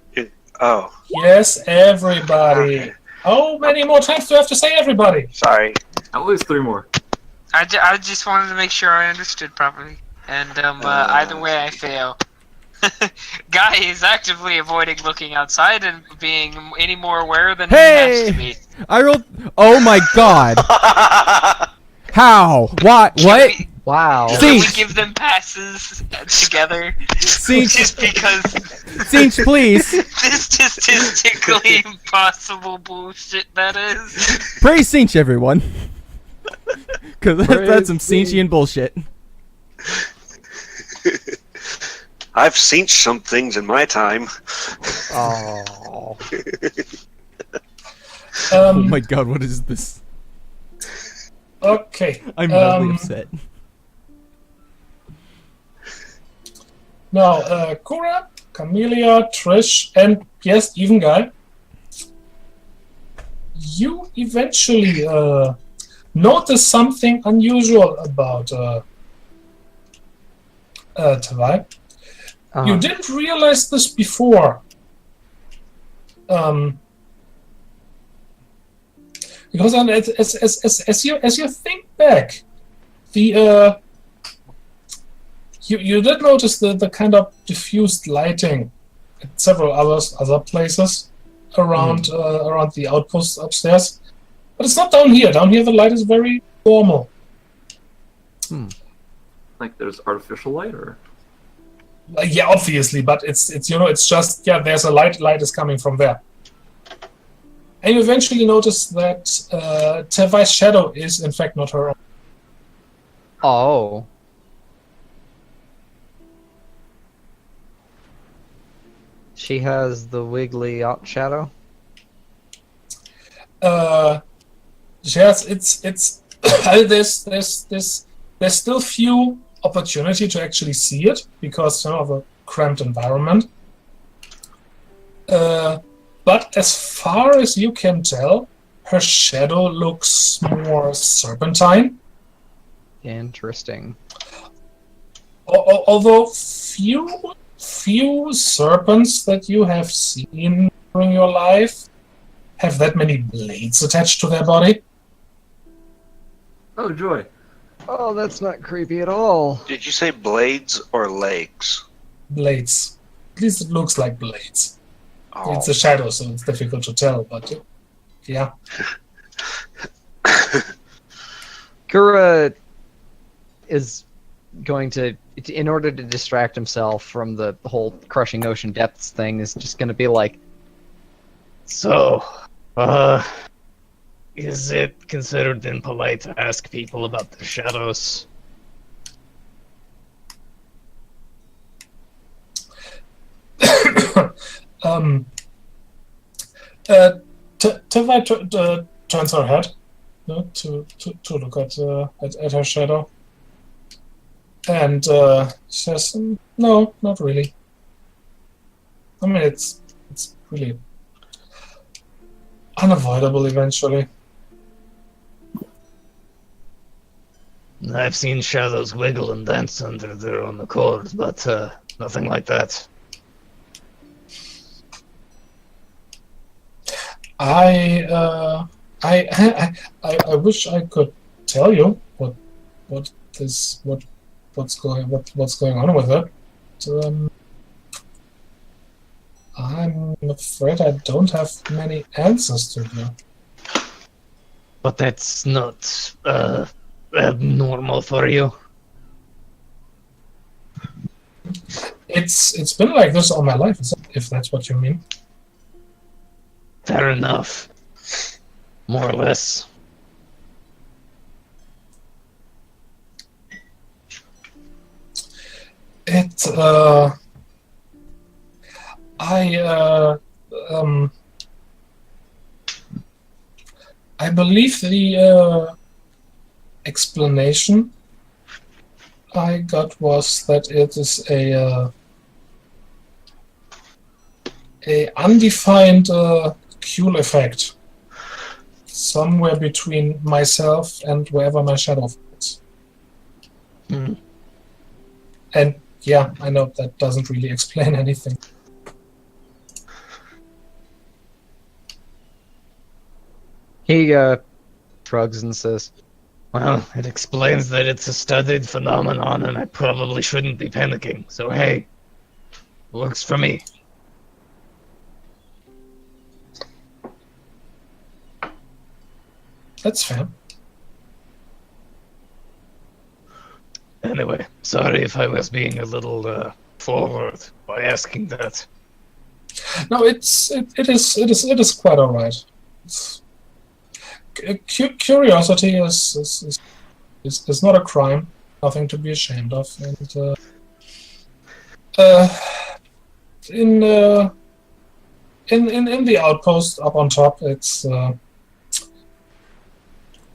Oh, Yes, everybody. Okay. How many more times do I have to say everybody? sorry. At least 3 more. I just wanted to make sure I understood properly. And either way, I fail. Guy is actively avoiding looking outside and being any more aware than he has to be. Hey! I rolled. Oh my god! How? What? What? Wow. Can we Sinch! give them passes together? Sinch! Just because Sinch, please! this statistically impossible bullshit that is. Praise Sinch, everyone! Because that's some Praise Sinchian bullshit. I've seen some things in my time. Oh. Oh my god, what is this? Okay. I'm really upset. Now, Kura, Camellia, Trish, and yes, even Guy. You eventually notice something unusual about Tavai. You didn't realize this before. Because as you think back, the you did notice the kind of diffused lighting at several other places around around the outpost upstairs, but it's not down here. Down here, the light is very normal. Like there's artificial light, or Yeah, obviously, but it's you know, it's just, yeah, there's a light is coming from there. And you eventually notice that Tevai's shadow is in fact not her own. Oh. She has the wiggly out shadow. Yes, it's there's still few opportunity to actually see it because, you know, of a cramped environment. But as far as you can tell, her shadow looks more serpentine. Interesting. Although few serpents that you have seen during your life have that many blades attached to their body. oh joy! Oh, that's not creepy at all. Did you say blades or legs? Blades. At least it looks like blades. Oh. It's a shadow, so it's difficult to tell, but yeah. Kura is going to, in order to distract himself from the whole crushing ocean depths thing, is just going to be like, So, is it considered impolite to ask people about their shadows? Tevai turns her head to look at her shadow, and says, "No, not really. I mean, it's really unavoidable eventually." I've seen shadows wiggle and dance under their own accord, but nothing like that. I wish I could tell you what's going on with it. I'm afraid I don't have many answers to you. But that's not abnormal for you. It's been like this all my life, if that's what you mean. Fair enough. More or less. I believe the explanation I got was that it is a undefined Kuhl effect, somewhere between myself and wherever my shadow falls. Hmm. And yeah, I know that doesn't really explain anything. He shrugs and says, Well, it explains that it's a studied phenomenon, and I probably shouldn't be panicking. So hey, works for me. That's fair. Anyway, sorry if I was being a little forward by asking that. No, it is quite alright. Curiosity is not a crime, nothing to be ashamed of, and in the outpost up on top, it's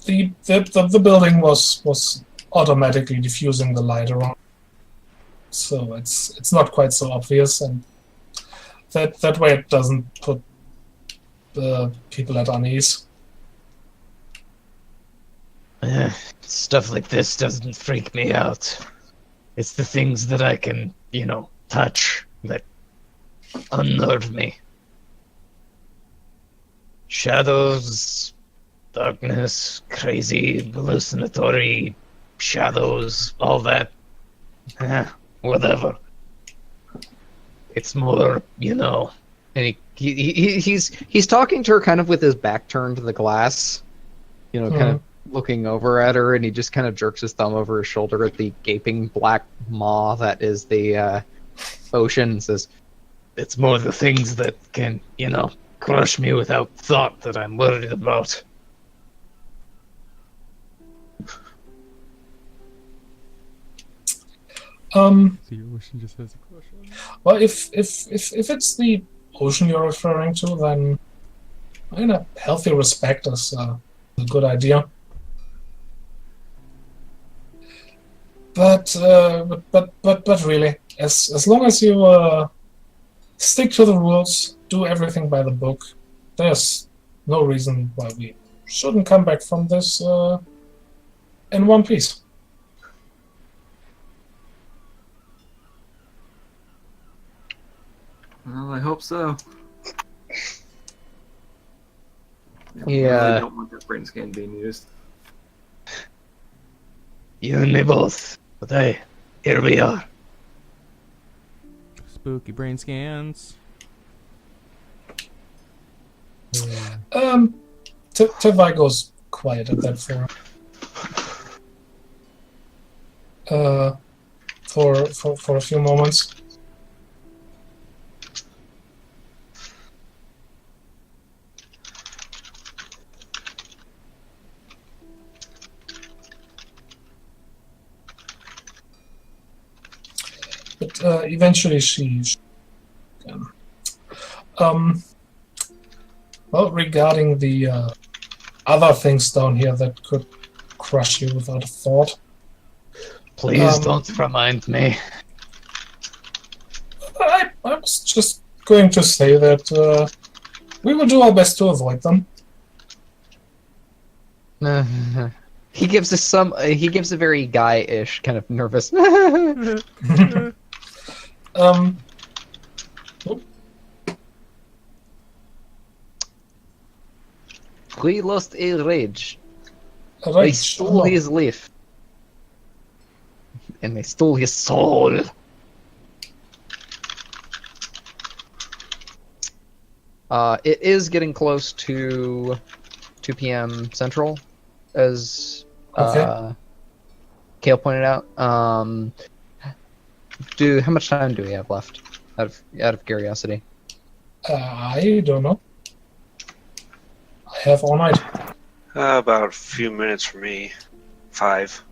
the building was automatically diffusing the light around, so it's not quite so obvious, and that way it doesn't put people at unease. Stuff like this doesn't freak me out. It's the things that I can, touch that unnerve me. Shadows, darkness, crazy, hallucinatory shadows, all that. Whatever. It's more, and he's talking to her kind of with his back turned to the glass, kind of looking over at her, and he just kind of jerks his thumb over his shoulder at the gaping black maw that is the ocean, and says, it's more the things that can, crush me without thought that I'm worried about. So your ocean just has a crush on you? Well, if it's the ocean you're referring to, then a healthy respect is a good idea. But really, as long as you stick to the rules, do everything by the book, there's no reason why we shouldn't come back from this in one piece. Well, I hope so. Yeah. I really don't want that brain scan being used. You and me both. But hey, here we are. Spooky brain scans. Tevai goes quiet at that for a few moments. But eventually she well, regarding the other things down here that could crush you without a thought. Please don't remind me. I was just going to say that we will do our best to avoid them. He gives a very guy-ish kind of nervous. We lost a rage. They stole his life. And they stole his soul. It is getting close to 2 p.m. Central, as Kale pointed out. How much time do we have left? Out of curiosity. I don't know. I have all night. About a few minutes for me. 5.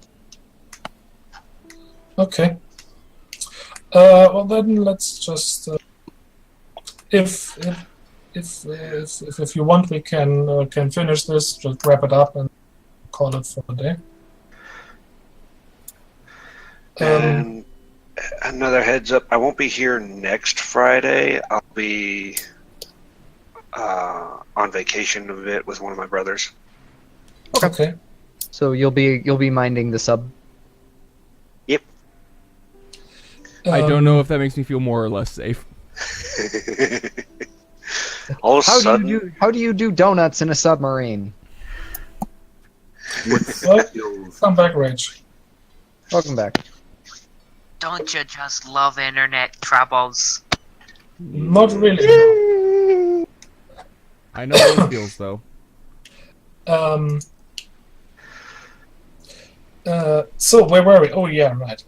Okay. Well then, let's just. If you want, we can finish this. Just wrap it up and call it for the day. And another heads up: I won't be here next Friday. I'll be on vacation a bit with one of my brothers. Okay. So you'll be minding the sub. Yep. I don't know if that makes me feel more or less safe. All of a sudden, how do you do donuts in a submarine? Come back, Rage. Welcome back. Don't you just love internet troubles? Not really. I know how it feels though. So where were we? Oh yeah, right.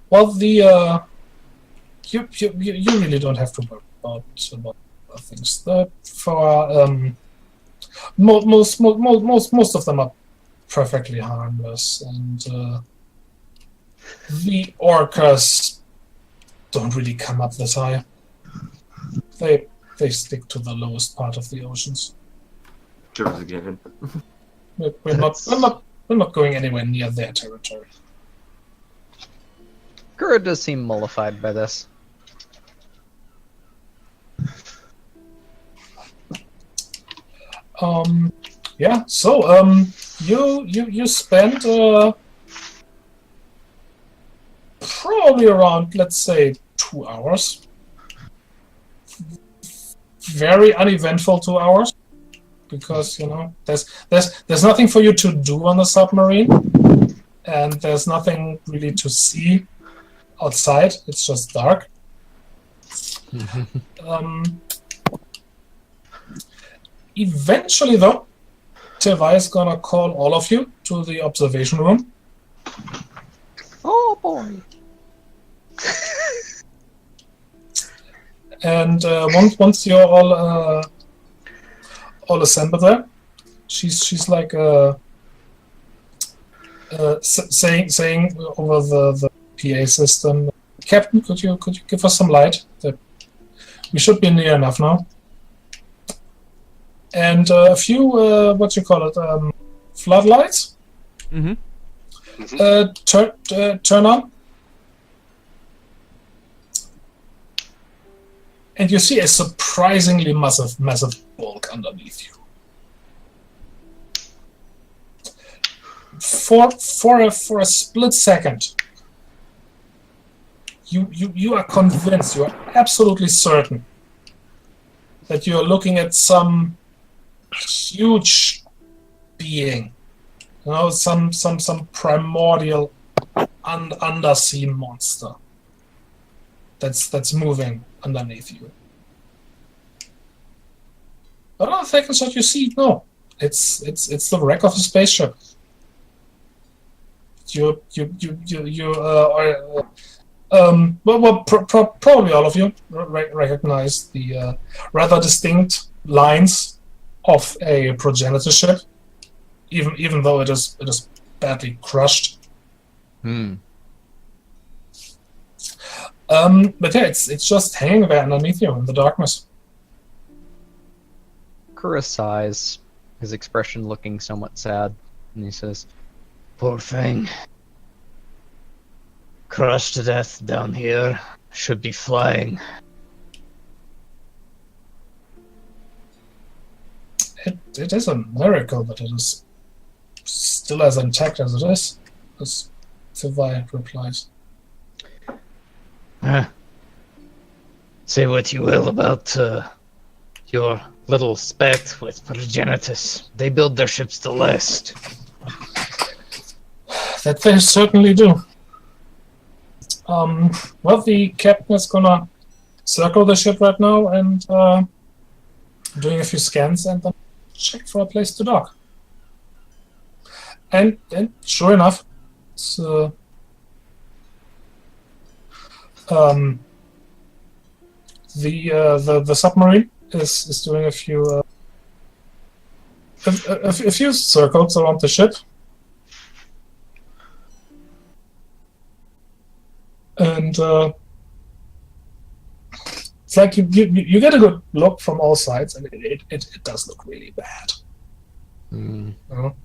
Well, the you really don't have to worry about things. That for most of them are perfectly harmless, and the orcas don't really come up this high. They stick to the lowest part of the oceans. Sure again. We're not going anywhere near their territory. Gura does seem mollified by this. Yeah. So you spent probably around, let's say, 2 hours. Very uneventful 2 hours, because there's nothing for you to do on the submarine, and there's nothing really to see outside. It's just dark. Eventually, though, Teva is gonna call all of you to the observation room. Oh boy! And once you're all assembled there, she's like saying over the PA system, Captain, could you give us some light? We should be near enough now. And a few floodlights. Mm-hmm. Turn on. And you see a surprisingly massive bulk underneath you. For a split second, you are convinced, you are absolutely certain that you are looking at some huge being, some primordial undersea monster that's moving underneath you. But on the second shot, you see, no, it's the wreck of a spaceship. Probably all of you recognize the rather distinct lines of a progenitor ship, even though it is badly crushed. But yeah, it's just hanging there underneath you in the darkness. Sakura sighs, his expression looking somewhat sad, and he says, Poor thing. Crushed to death down here. Should be flying. It is a miracle that it is still as intact as it is, as Sylvia replies. Say what you will about your little spat with Progenitus. They build their ships to last. That they certainly do. Well, the captain is gonna circle the ship right now and doing a few scans and then check for a place to dock. And sure enough, it's, the submarine is doing a few circles around the ship. And it's like you get a good look from all sides, and it does look really bad. You know?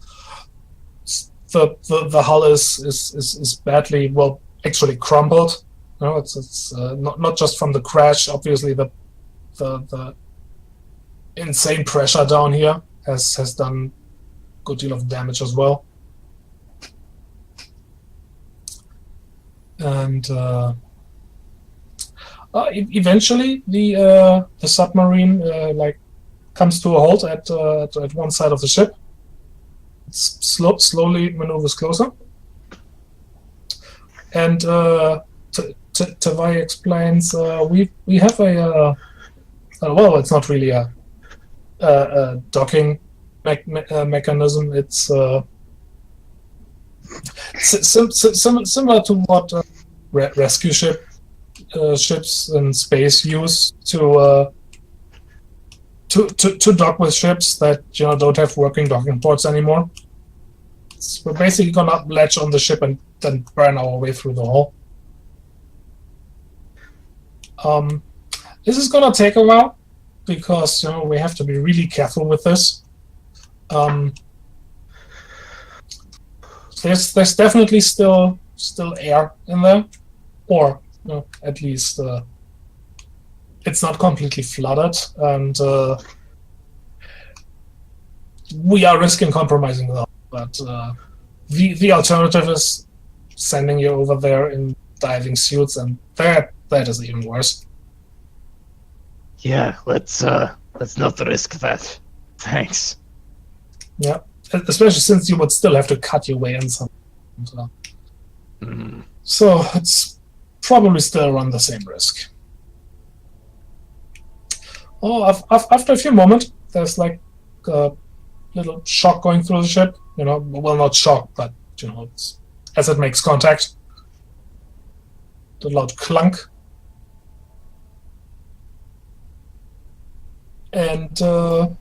The hull is badly, well, actually crumpled. You know, it's not just from the crash. Obviously, the insane pressure down here has done a good deal of damage as well. And eventually, the submarine like comes to a halt at one side of the ship. It slowly maneuvers closer, and Tavai explains we have a well, it's not really a docking mechanism. It's similar to what rescue ships in space use to dock with ships that don't have working docking ports anymore. So we're basically gonna latch on the ship and then burn our way through the hull. This is gonna take a while because we have to be really careful with this. There's definitely still air in there, or at least it's not completely flooded, and we are risking compromising the hull. But the alternative is sending you over there in diving suits, and that is even worse. Yeah, let's not risk that. Thanks. Yeah, especially since you would still have to cut your way in some. So it's probably still run the same risk. Oh, after a few moments, there's like a little shock going through the ship. Well, not shock, but it's, as it makes contact, the loud clunk. And a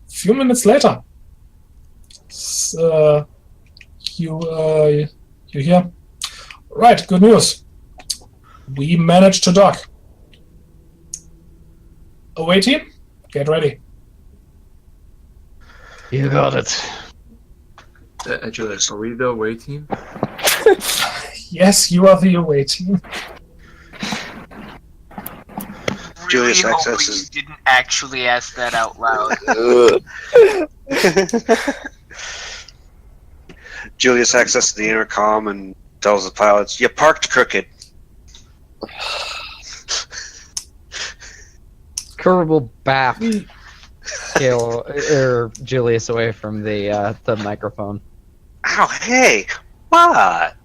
few minutes later, you hear, right, good news. We managed to dock. Away team, get ready. You got it. Julius, are we the away team? Yes, you are the away team. Julius really accesses. you didn't actually ask that out loud. Julius accesses the intercom and tells the pilots, "You parked crooked." Kura will back Julius away from the microphone. Ow, hey, what?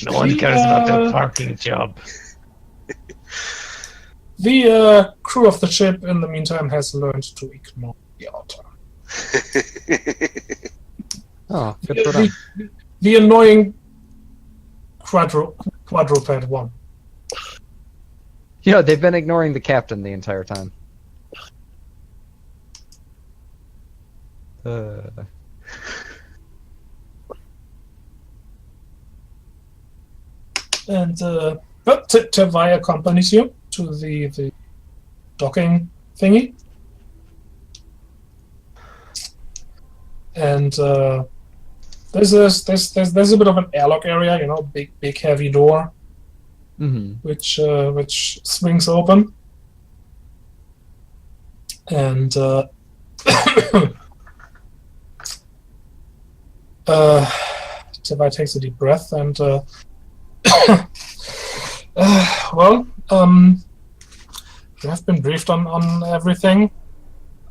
No one cares about their parking job. The crew of the ship, in the meantime, has learned to ignore the outer. Oh, good for them. The annoying quadruped one. They've been ignoring the captain the entire time. And but Tavai accompanies you to the docking thingy. And there's a bit of an airlock area, big heavy door, which swings open. And Tibai takes a deep breath and you have been briefed on everything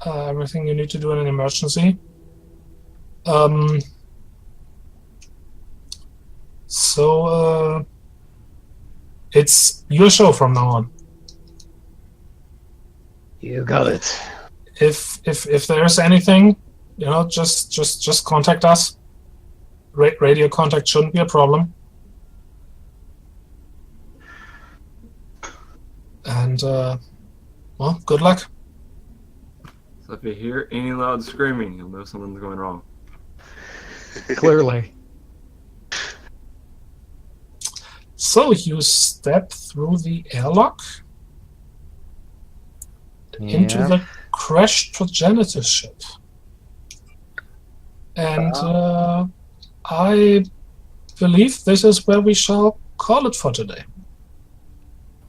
you need to do in an emergency. So it's your show from now on. You got it. If there's anything, just contact us. Radio contact shouldn't be a problem. And good luck. So if you hear any loud screaming, you'll know something's going wrong. Clearly. So you step through the airlock into the crashed progenitor ship. And I believe this is where we shall call it for today.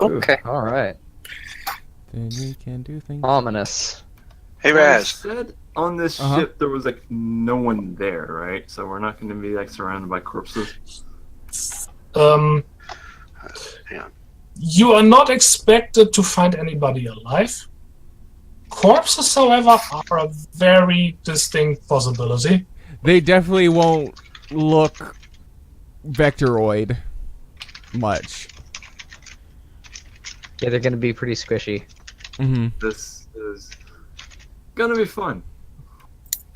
Okay. All right. Then we can do things. Ominous. Hey, I Raz. said on this ship there was no one there, right? So we're not going to be surrounded by corpses. You are not expected to find anybody alive. Corpses, however, are a very distinct possibility. They definitely won't look Vectoroid much. Yeah, they're going to be pretty squishy. This is gonna be fun.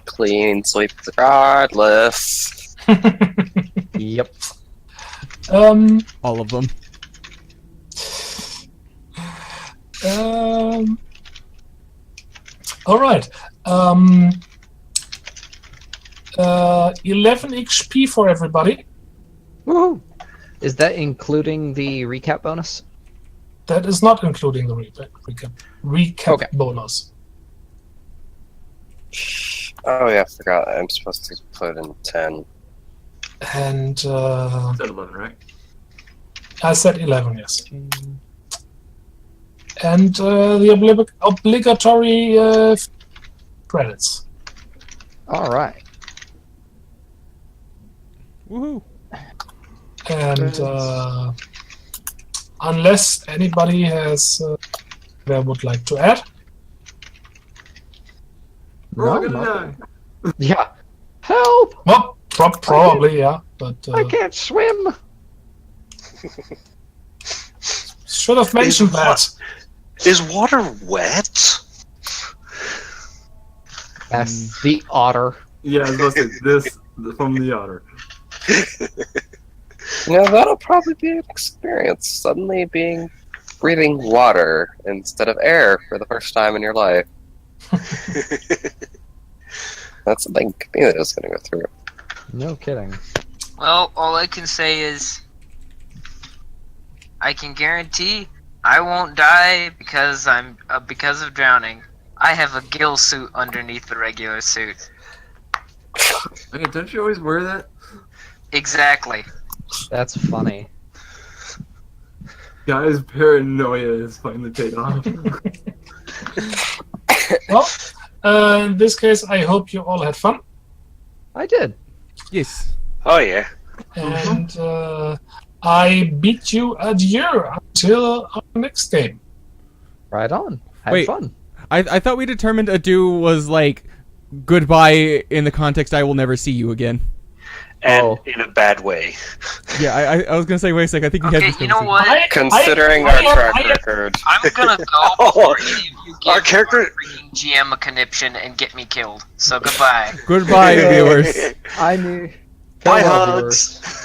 Clean sweep regardless. Yep. All of them. All right. 11 HP for everybody. Woohoo! Is that including the recap bonus? That is not including the recap bonus. Oh yeah, I forgot. I'm supposed to put in 10. And Said 11, right? I said 11, yes. And the obligatory credits. All right. Woohoo! And unless anybody has that would like to add. We're all gonna die. Yeah. Help! Well, probably, yeah. But I can't swim. should have mentioned that. Is water wet? That's the otter. Yeah, I was supposed to say this from the otter. That'll probably be an experience. Suddenly breathing water instead of air for the first time in your life. That's something Camille's going to go through. No kidding. Well, all I can say is I can guarantee I won't die because of drowning. I have a gill suit underneath the regular suit. Okay, don't you always wear that? Exactly. That's funny. Guys, paranoia is finally paid off. Well, in this case, I hope you all had fun. I did. Yes. Oh, yeah. And I bid you adieu until our next game. Right on. Have Wait. fun. I thought we determined adieu was like goodbye in the context I will never see you again. And in a bad way. Yeah, I was gonna say, wait a sec, I think we had Okay, this you know conversation. what? Considering our track record. I'm gonna go before any of you Our give character- your freaking GM a conniption and get me killed. So goodbye. Goodbye, viewers. I knew. Bye, Farewell, hugs. viewers.